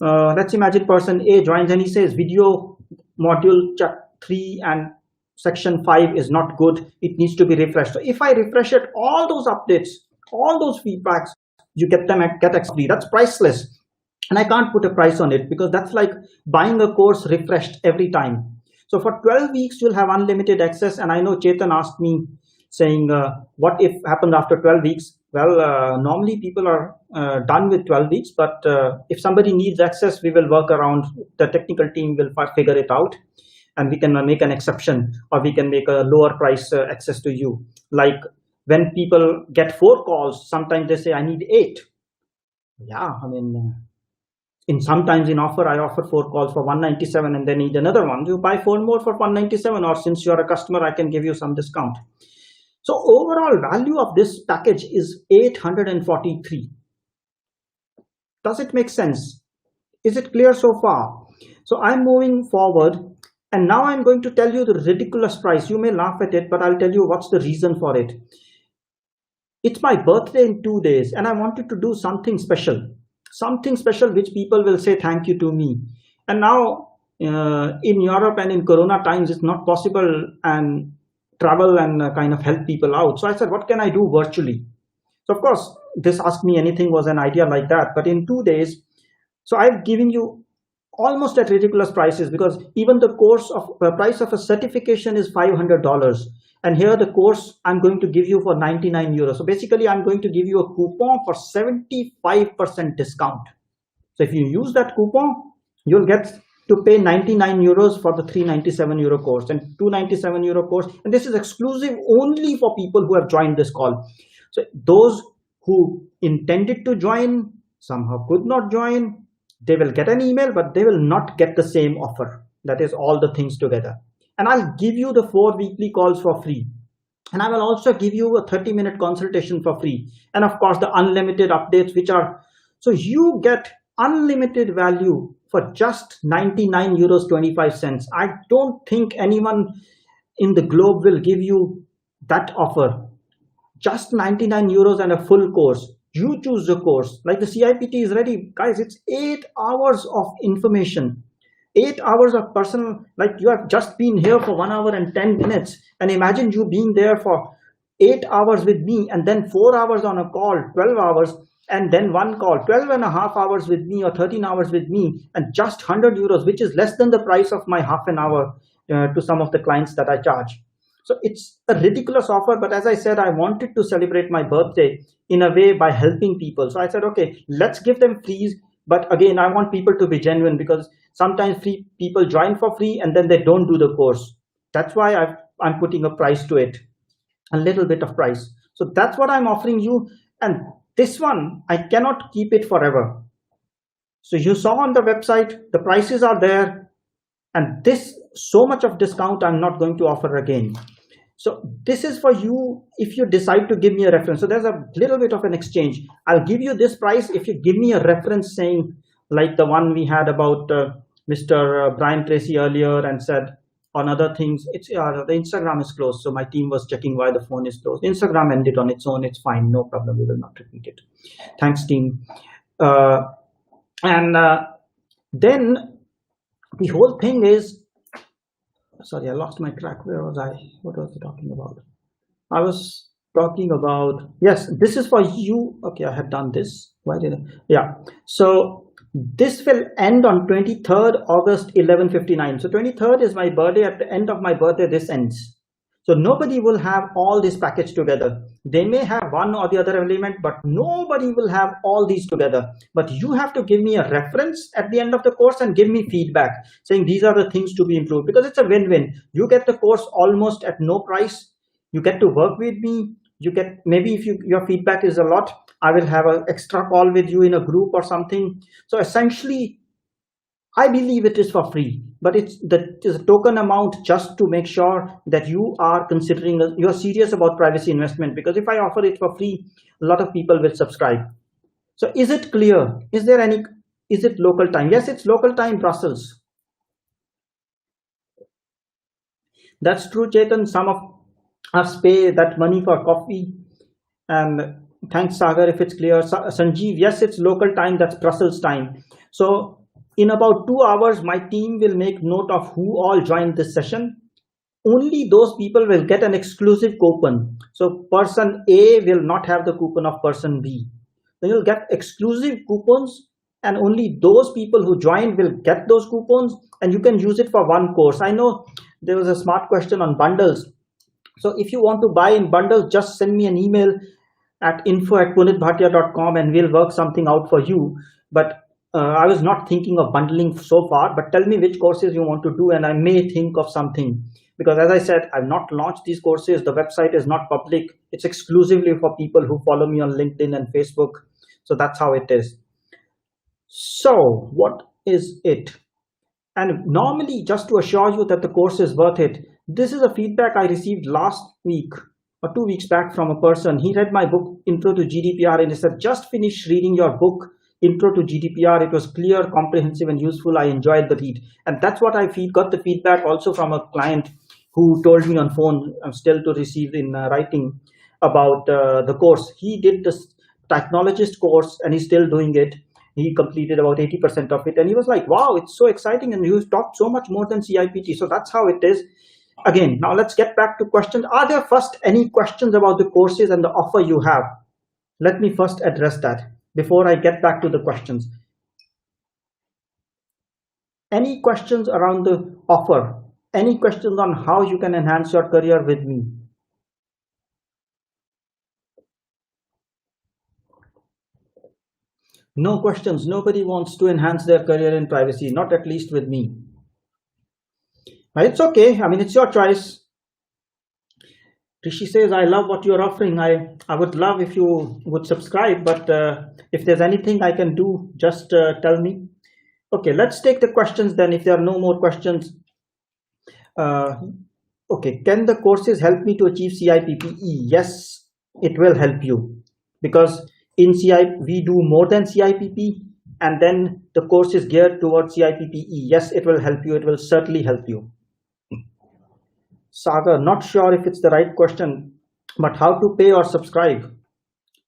let's imagine person A joins and he says video module 3 and section 5 is not good. It needs to be refreshed. So if I refresh it, all those updates, all those feedbacks, you get access free. That's priceless. And I can't put a price on it because that's like buying a course refreshed every time. So for 12 weeks, you'll have unlimited access. And I know Chetan asked me saying, what if happened after 12 weeks? Well, normally people are done with 12 weeks, but if somebody needs access, we will work around. The technical team will figure it out, and we can make an exception, or we can make a lower price access to you. Like when people get 4 calls, sometimes they say, I need 8. Yeah, I mean, sometimes in offer, I offer 4 calls for 197 and then need another one. You buy 4 more for 197, or since you're a customer, I can give you some discount. So overall value of this package is 843. Does it make sense? Is it clear so far? So I'm moving forward, and now I'm going to tell you the ridiculous price. You may laugh at it, but I'll tell you what's the reason for it. It's my birthday in 2 days, and I wanted to do something special which people will say thank you to me. And now in Europe and in Corona times, it's not possible and travel and kind of help people out. So I said, what can I do virtually? So of course, this Ask Me Anything was an idea like that. But in 2 days, so I've given you almost at ridiculous prices, because even the price of a certification is $500. And here the course I'm going to give you for 99 euros. So basically, I'm going to give you a coupon for 75% discount. So if you use that coupon, you'll get to pay 99 euros for the 397 euro course and 297 euro course. And this is exclusive only for people who have joined this call. So those who intended to join, somehow could not join, they will get an email, but they will not get the same offer. That is all the things together. And I'll give you the 4 weekly calls for free. And I will also give you a 30-minute consultation for free. And of course, the unlimited updates, which are, so you get unlimited value for just 99 euros 25 cents. I don't think anyone in the globe will give you that offer. Just 99 euros and a full course. You choose the course. Like the CIPT is ready. Guys, it's 8 hours of information. 8 hours of personal, like you have just been here for 1 hour and 10 minutes. And imagine you being there for 8 hours with me, and then 4 hours on a call, 12 hours, and then one call, 12 and a half hours with me, or 13 hours with me, and just 100 euros, which is less than the price of my half an hour to some of the clients that I charge. So it's a ridiculous offer, but as I said, I wanted to celebrate my birthday in a way by helping people. So I said, okay, let's give them free. But again, I want people to be genuine, because sometimes people join for free and then they don't do the course. That's why I'm putting a price to it, a little bit of price. So that's what I'm offering you. And this one, I cannot keep it forever. So you saw on the website, the prices are there. And this, so much of discount, I'm not going to offer again. So this is for you if you decide to give me a reference. So there's a little bit of an exchange. I'll give you this price if you give me a reference saying, like the one we had about Mr. Brian Tracy earlier, and said on other things, it's the Instagram is closed. So my team was checking why the phone is closed. Instagram ended on its own. It's fine. No problem. We will not repeat it. Thanks, team. And then the whole thing is, sorry, I lost my track. Where was I? What was I talking about? I was talking about, yes, this is for you. Okay, I had done this. Why did I? Yeah. So this will end on 23rd August, 11:59. So 23rd is my birthday. At the end of my birthday, this ends. So nobody will have all this package together. They may have one or the other element, but nobody will have all these together. But you have to give me a reference at the end of the course and give me feedback saying these are the things to be improved, because it's a win-win. You get the course almost at no price. You get to work with me. You get, maybe if your feedback is a lot, I will have an extra call with you in a group or something. So essentially, I believe it is for free, but it's a token amount just to make sure that you are considering, you are serious about privacy investment, because if I offer it for free, a lot of people will subscribe. So is it clear? Is it local time? Yes, it's local time, Brussels. That's true, Chetan. Some of us pay that money for coffee. And thanks, Sagar, if it's clear. Sanjeev, yes, it's local time. That's Brussels time. So in about 2 hours, my team will make note of who all joined this session. Only those people will get an exclusive coupon. So person A will not have the coupon of person B. Then you'll get exclusive coupons, and only those people who joined will get those coupons, and you can use it for one course. I know there was a smart question on bundles. So if you want to buy in bundles, just send me an email at info@punitbhatia.com and we'll work something out for you. But I was not thinking of bundling so far, but tell me which courses you want to do and I may think of something. Because as I said, I've not launched these courses. The website is not public. It's exclusively for people who follow me on LinkedIn and Facebook. So that's how it is. So what is it? And normally, just to assure you that the course is worth it, this is a feedback I received last week or 2 weeks back from a person. He read my book, Intro to GDPR, and he said, just finished reading your book, Intro to GDPR. It was clear, comprehensive, and useful. I enjoyed the read. And that's what I got the feedback also from a client who told me on phone. I'm still to receive in writing about the course. He did this technologist course and he's still doing it. He completed about 80% of it. And he was like, wow, it's so exciting. And you talked so much more than CIPT. So that's how it is. Again, now let's get back to questions. Are there first any questions about the courses and the offer you have? Let me first address that before I get back to the questions. Any questions around the offer? Any questions on how you can enhance your career with me? No questions. Nobody wants to enhance their career in privacy, not at least with me. But it's okay. I mean, it's your choice. Rishi says, I love what you're offering. I would love if you would subscribe, but if there's anything I can do, just tell me. Okay, let's take the questions then. If there are no more questions. Okay, can the courses help me to achieve CIPPE? Yes, it will help you, because in CI we do more than CIPP, and then the course is geared towards CIPPE. Yes, it will help you. It will certainly help you. Sagar, not sure if it's the right question, but how to pay or subscribe?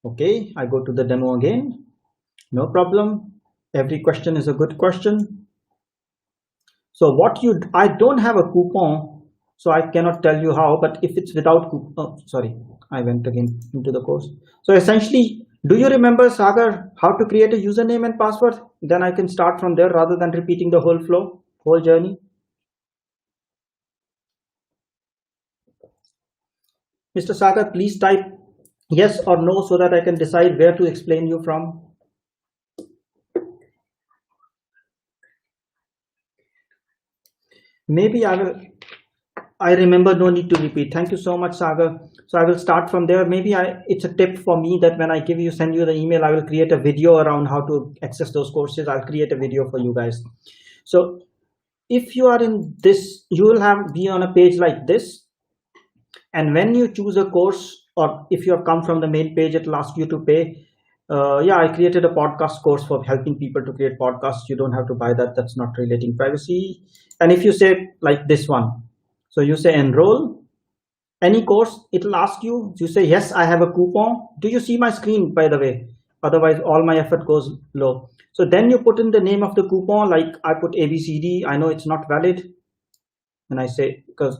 Okay, I go to the demo again. No problem. Every question is a good question. So I don't have a coupon, so I cannot tell you how, but if it's without coupon, oh, sorry, I went again into the course. So essentially, do you remember, Sagar, how to create a username and password? Then I can start from there rather than repeating the whole flow, whole journey. Mr. Sagar, please type yes or no so that I can decide where to explain you from. Maybe I remember, no need to repeat. Thank you so much, Sagar. So I will start from there. Maybe it's a tip for me that when I send you the email, I will create a video around how to access those courses. I'll create a video for you guys. So if you are in this, you will be on a page like this. And when you choose a course, or if you have come from the main page, it'll ask you to pay. Yeah, I created a podcast course for helping people to create podcasts. You don't have to buy that. That's not relating privacy. And if you say like this one, so you say enroll any course, it'll ask you, you say, yes, I have a coupon. Do you see my screen, by the way? Otherwise, all my effort goes low. So then you put in the name of the coupon, like I put ABCD. I know it's not valid. And I say, because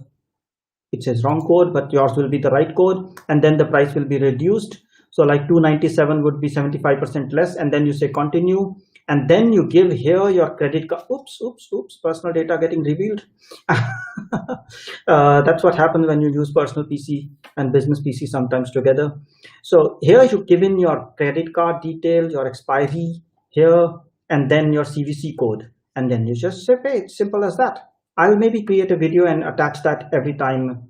it says wrong code, but yours will be the right code, and then the price will be reduced. So like 297 would be 75% less, and then you say continue, and then you give here your credit card. Oops, personal data getting revealed. That's what happens when you use personal PC and business PC sometimes together. So here you give in your credit card details, your expiry here, and then your CVC code, and then you just say pay. It's simple as that. I'll maybe create a video and attach that every time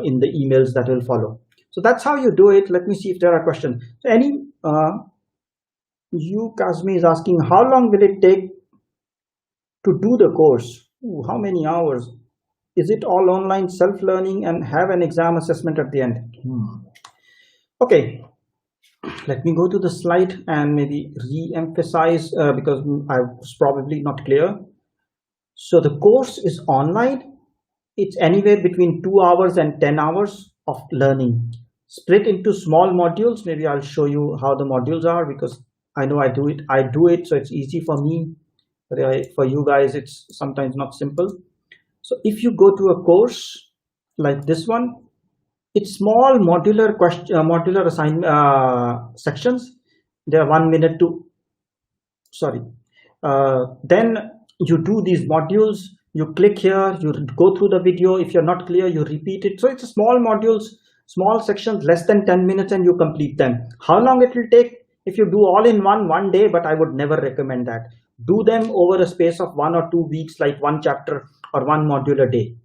in the emails that will follow. So that's how you do it. Let me see if there are questions. So you Kazmi is asking, how long will it take to do the course? Ooh, how many hours? Is it all online self-learning and have an exam assessment at the end? Okay, let me go to the slide and maybe re-emphasize because I was probably not clear. So the course is online. It's anywhere between 2 hours and 10 hours of learning, split into small modules. Maybe I'll show you how the modules are, because I know I do it, so it's easy for me. But for you guys, it's sometimes not simple. So if you go to a course like this one, it's small modular assignment sections. They are 1 minute to, sorry. Then you do these modules. You click here, you go through the video. If you're not clear, you repeat it. So it's a small modules, small sections, less than 10 minutes, and you complete them. How long it will take? If you do all in one day, but I would never recommend that. Do them over a space of 1 or 2 weeks, like one chapter or one module a day.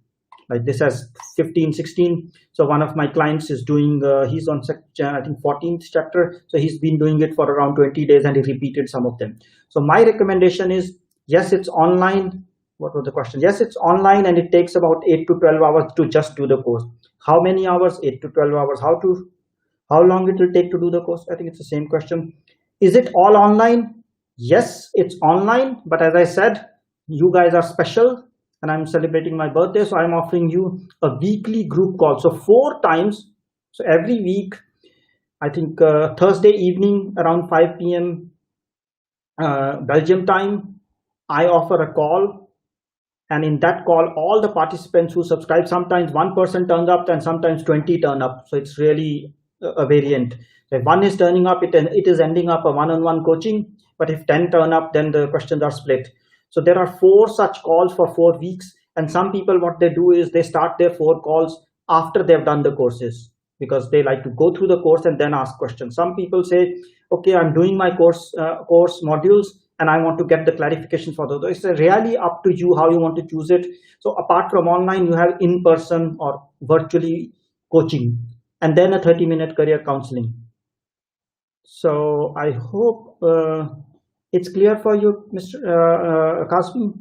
Like this has 15, 16. So one of my clients is doing, he's on I think 14th chapter. So he's been doing it for around 20 days and he repeated some of them. So my recommendation is, yes, it's online. What was the question? Yes, it's online and it takes about 8 to 12 hours to just do the course. How many hours? 8 to 12 hours. How long it will take to do the course? I think it's the same question. Is it all online? Yes, it's online. But as I said, you guys are special and I'm celebrating my birthday. So I'm offering you a weekly group call. So 4 times. So every week, I think Thursday evening around 5 p.m. Belgium time, I offer a call. And in that call, all the participants who subscribe, sometimes 1 person turns up and sometimes 20 turn up. So it's really a variant. So if 1 is turning up, it is ending up a one-on-one coaching. But if 10 turn up, then the questions are split. So there are 4 such calls for 4 weeks. And some people, what they do is they start their 4 calls after they've done the courses, because they like to go through the course and then ask questions. Some people say, okay, I'm doing my course modules and I want to get the clarification for those. It's really up to you how you want to choose it. So apart from online, you have in-person or virtually coaching, and then a 30-minute career counseling. So I hope it's clear for you, Mr. Kasmi.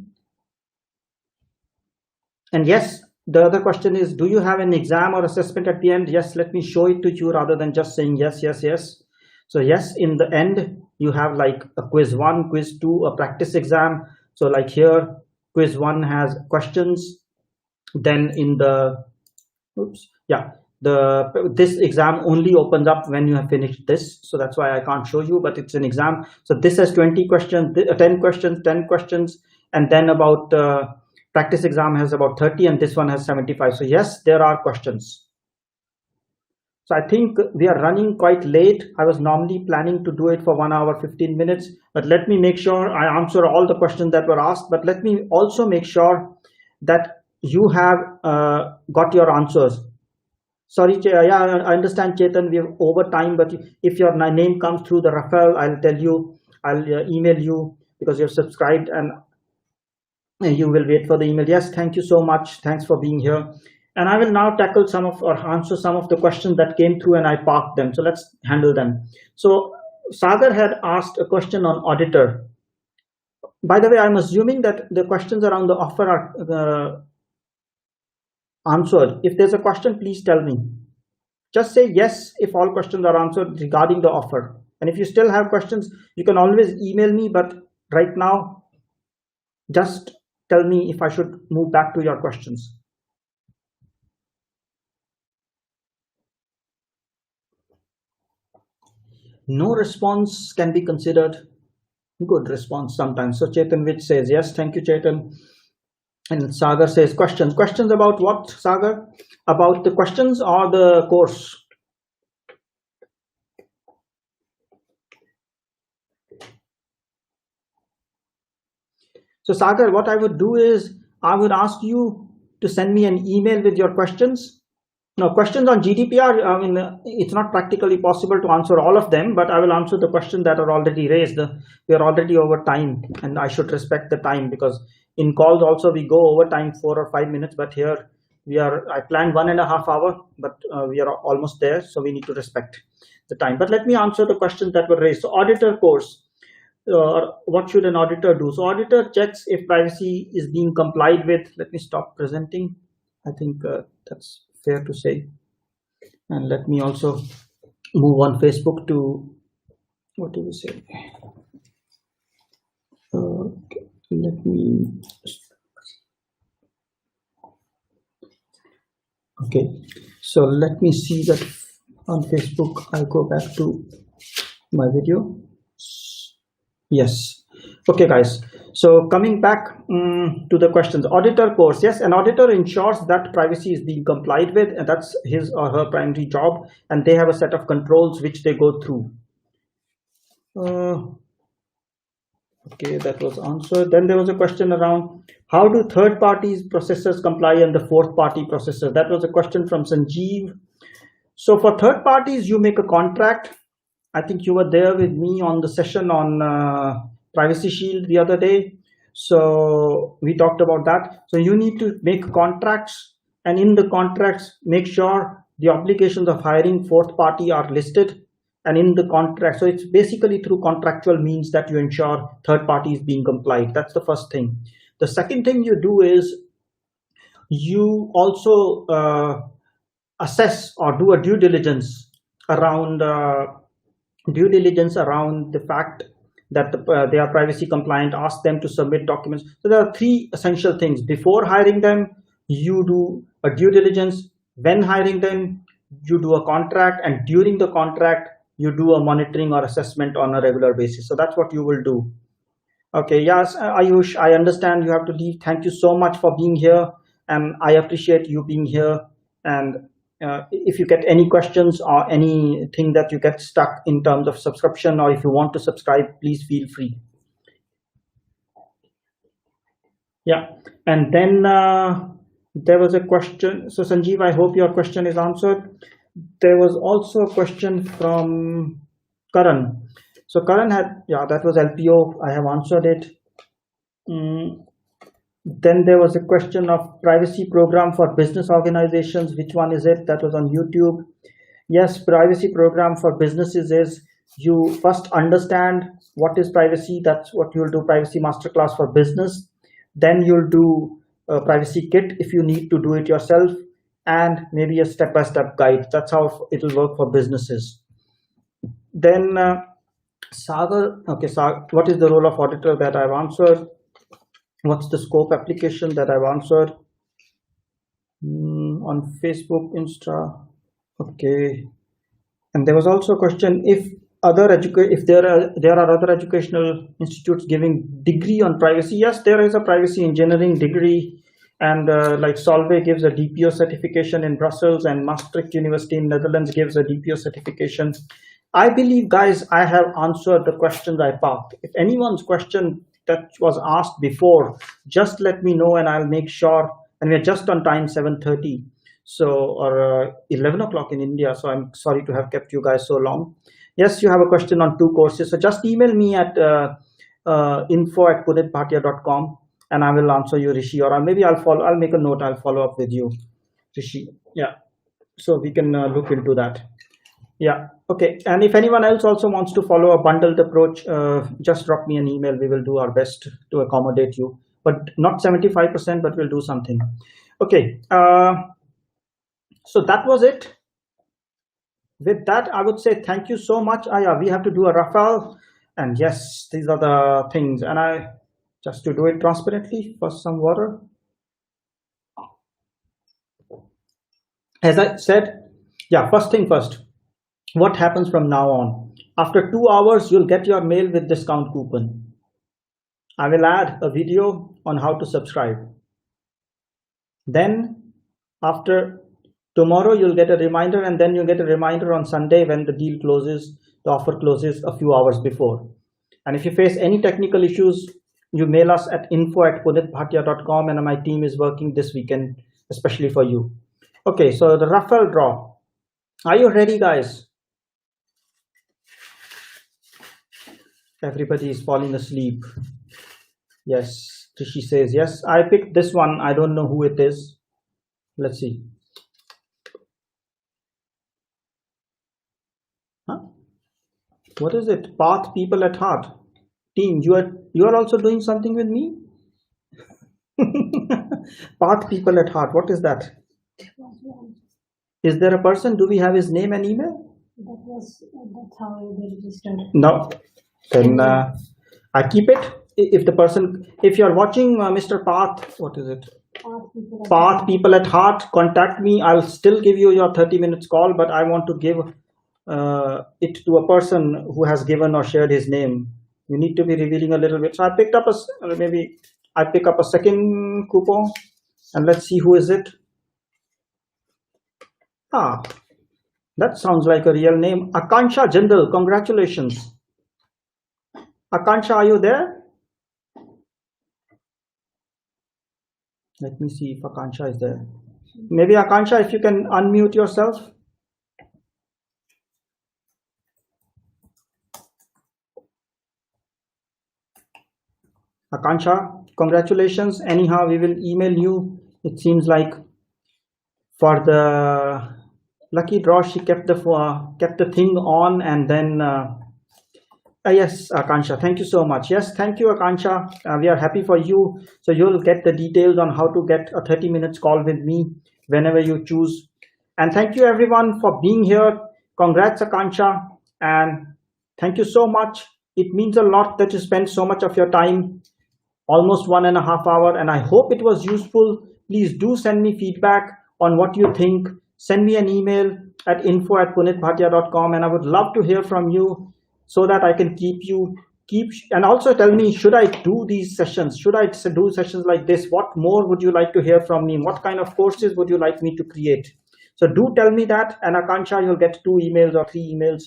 And yes, the other question is, do you have an exam or assessment at the end? Yes, let me show it to you rather than just saying yes. So yes, in the end, you have like a quiz 1, quiz 2, a practice exam. So like here, quiz 1 has questions. Then in the, this exam only opens up when you have finished this. So that's why I can't show you, but it's an exam. So this has 20 questions, 10 questions, and then about practice exam has about 30, and this one has 75. So yes, there are questions. So I think we are running quite late. I was normally planning to do it for 1 hour, 15 minutes, but let me make sure I answer all the questions that were asked. But let me also make sure that you have got your answers. Sorry, yeah, I understand, Chetan, we have over time, but if your name comes through the referral, I'll tell you, I'll email you because you're subscribed and you will wait for the email. Yes, thank you so much. Thanks for being here. And I will now tackle answer some of the questions that came through and I parked them. So let's handle them. So Sagar had asked a question on auditor. By the way, I'm assuming that the questions around the offer are answered. If there's a question, please tell me. Just say yes if all questions are answered regarding the offer. And if you still have questions, you can always email me, but right now, just tell me if I should move back to your questions. No response can be considered good response sometimes. So Chetan Vich says yes. Thank you, Chetan. And Sagar says questions. Questions about what, Sagar? About the questions or the course? So Sagar, what I would do is I would ask you to send me an email with your questions. No, questions on GDPR, I mean, it's not practically possible to answer all of them, but I will answer the questions that are already raised. We are already over time, and I should respect the time, because in calls also we go over time 4 or 5 minutes, but here I planned 1.5 hours, but we are almost there, so we need to respect the time. But let me answer the questions that were raised. So auditor course, what should an auditor do? So auditor checks if privacy is being complied with. Let me stop presenting. I think that's fair to say. And let me also move on Facebook to, what do we say? Let me, okay. So let me see that on Facebook. I'll go back to my video. Yes. Okay, guys. So coming back to the questions, auditor course. Yes, an auditor ensures that privacy is being complied with, and that's his or her primary job. And they have a set of controls which they go through. Okay, that was answered. Then there was a question around how do third parties processors comply and the fourth party processors. That was a question from Sanjeev. So for third parties, you make a contract. I think you were there with me on the session on Privacy Shield the other day. So we talked about that. So you need to make contracts, and in the contracts, make sure the obligations of hiring fourth party are listed, and in the contract. So it's basically through contractual means that you ensure third party is being complied. That's the first thing. The second thing you do is you also assess or do a due diligence around the fact that they are privacy compliant. Ask them to submit documents. So there are 3 essential things. Before hiring them, you do a due diligence. When hiring them, you do a contract, and during the contract, you do a monitoring or assessment on a regular basis. So that's what you will do. Okay, yes, Ayush, I understand you have to leave. Thank you so much for being here, and I appreciate you being here. And if you get any questions or anything that you get stuck in terms of subscription, or if you want to subscribe, please feel free. Yeah, and then there was a question. So Sanjeev, I hope your question is answered. There was also a question from Karan. So Karan had, yeah, that was LPO. I have answered it. Then there was a question of privacy program for business organizations. Which one is it? That was on YouTube. Yes, privacy program for businesses is you first understand what is privacy. That's what you'll do, privacy masterclass for business. Then you'll do a privacy kit if you need to do it yourself, and maybe a step-by-step guide. That's how it'll work for businesses. Then Sagar, okay, Sagar, what is the role of auditor? That I've answered. What's the scope application? That I've answered. On Facebook, Insta, okay. And there was also a question if there are other educational institutes giving degree on privacy. Yes, there is a privacy engineering degree, and like Solvay gives a DPO certification in Brussels, and Maastricht University in Netherlands gives a DPO certification. I believe, guys, I have answered the questions I parked. If anyone's question that was asked before, just let me know and I'll make sure. And we're just on time, 7:30, so or 11 o'clock in India. So I'm sorry to have kept you guys so long. Yes, you have a question on 2 courses. So just email me at info@punitbhatia.com and I will answer you, Rishi. Or maybe I'll make a note. I'll follow up with you, Rishi. Yeah. So we can look into that. Yeah. Okay. And if anyone else also wants to follow a bundled approach, just drop me an email. We will do our best to accommodate you, but not 75%, but we'll do something. Okay, so that was it. With that, I would say thank you so much. Yeah, we have to do a Rafale, and yes, these are the things. And I just to do it transparently, first some water. As I said, yeah, first thing first. What happens from now on? After 2 hours, you'll get your mail with discount coupon. I will add a video on how to subscribe. Then after tomorrow, you'll get a reminder, and then you'll get a reminder on Sunday when the deal closes, the offer closes a few hours before. And if you face any technical issues, you mail us at info@punitbhatia.com, and my team is working this weekend, especially for you. Okay, so the Rafale draw. Are you ready, guys? Everybody is falling asleep. Yes, Trishi says yes. I picked this one. I don't know who it is. Let's see. Huh? What is it? Path people at heart. Team, you are also doing something with me? Path people at heart. What is that? Is there a person? Do we have his name and email? That's how they registered. No. Then I keep it. If the person, if you're watching Mr. Path, what is it? Path people at heart, contact me. I'll still give you your 30 minutes call, but I want to give it to a person who has given or shared his name. You need to be revealing a little bit. So I picked up maybe I pick up a second coupon, and let's see who is it. Ah, that sounds like a real name. Akansha Jindal, congratulations. Akansha, are you there? Let me see if Akansha is there. Maybe Akansha, if you can unmute yourself. Akansha, congratulations. Anyhow, we will email you. It seems like for the lucky draw, she kept the thing on, and then yes, Akansha, thank you so much. Yes, thank you, Akansha. We are happy for you. So you'll get the details on how to get a 30 minutes call with me whenever you choose. And thank you everyone for being here. Congrats, Akansha, and thank you so much. It means a lot that you spend so much of your time, almost 1.5 hours, and I hope it was useful. Please do send me feedback on what you think. Send me an email at info@punitbhatia.com, and I would love to hear from you so that I can and also tell me, should I do these sessions? Should I do sessions like this? What more would you like to hear from me? What kind of courses would you like me to create? So do tell me that, and Akansha, you'll get 2 emails or 3 emails,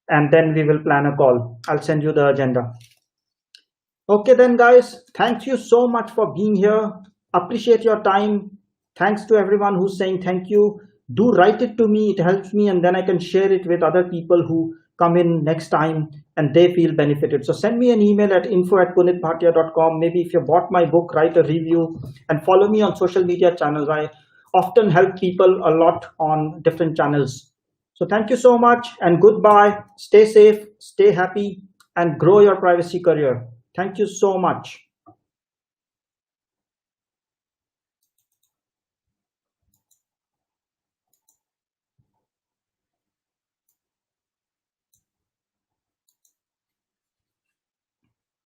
and then we will plan a call. I'll send you the agenda. Okay then, guys, thank you so much for being here. Appreciate your time. Thanks to everyone who's saying thank you. Do write it to me. It helps me, and then I can share it with other people who come in next time and they feel benefited. So send me an email at info@punitbhatia.com. Maybe if you bought my book, write a review, and follow me on social media channels. I often help people a lot on different channels. So thank you so much, and goodbye. Stay safe, stay happy, and grow your privacy career. Thank you so much.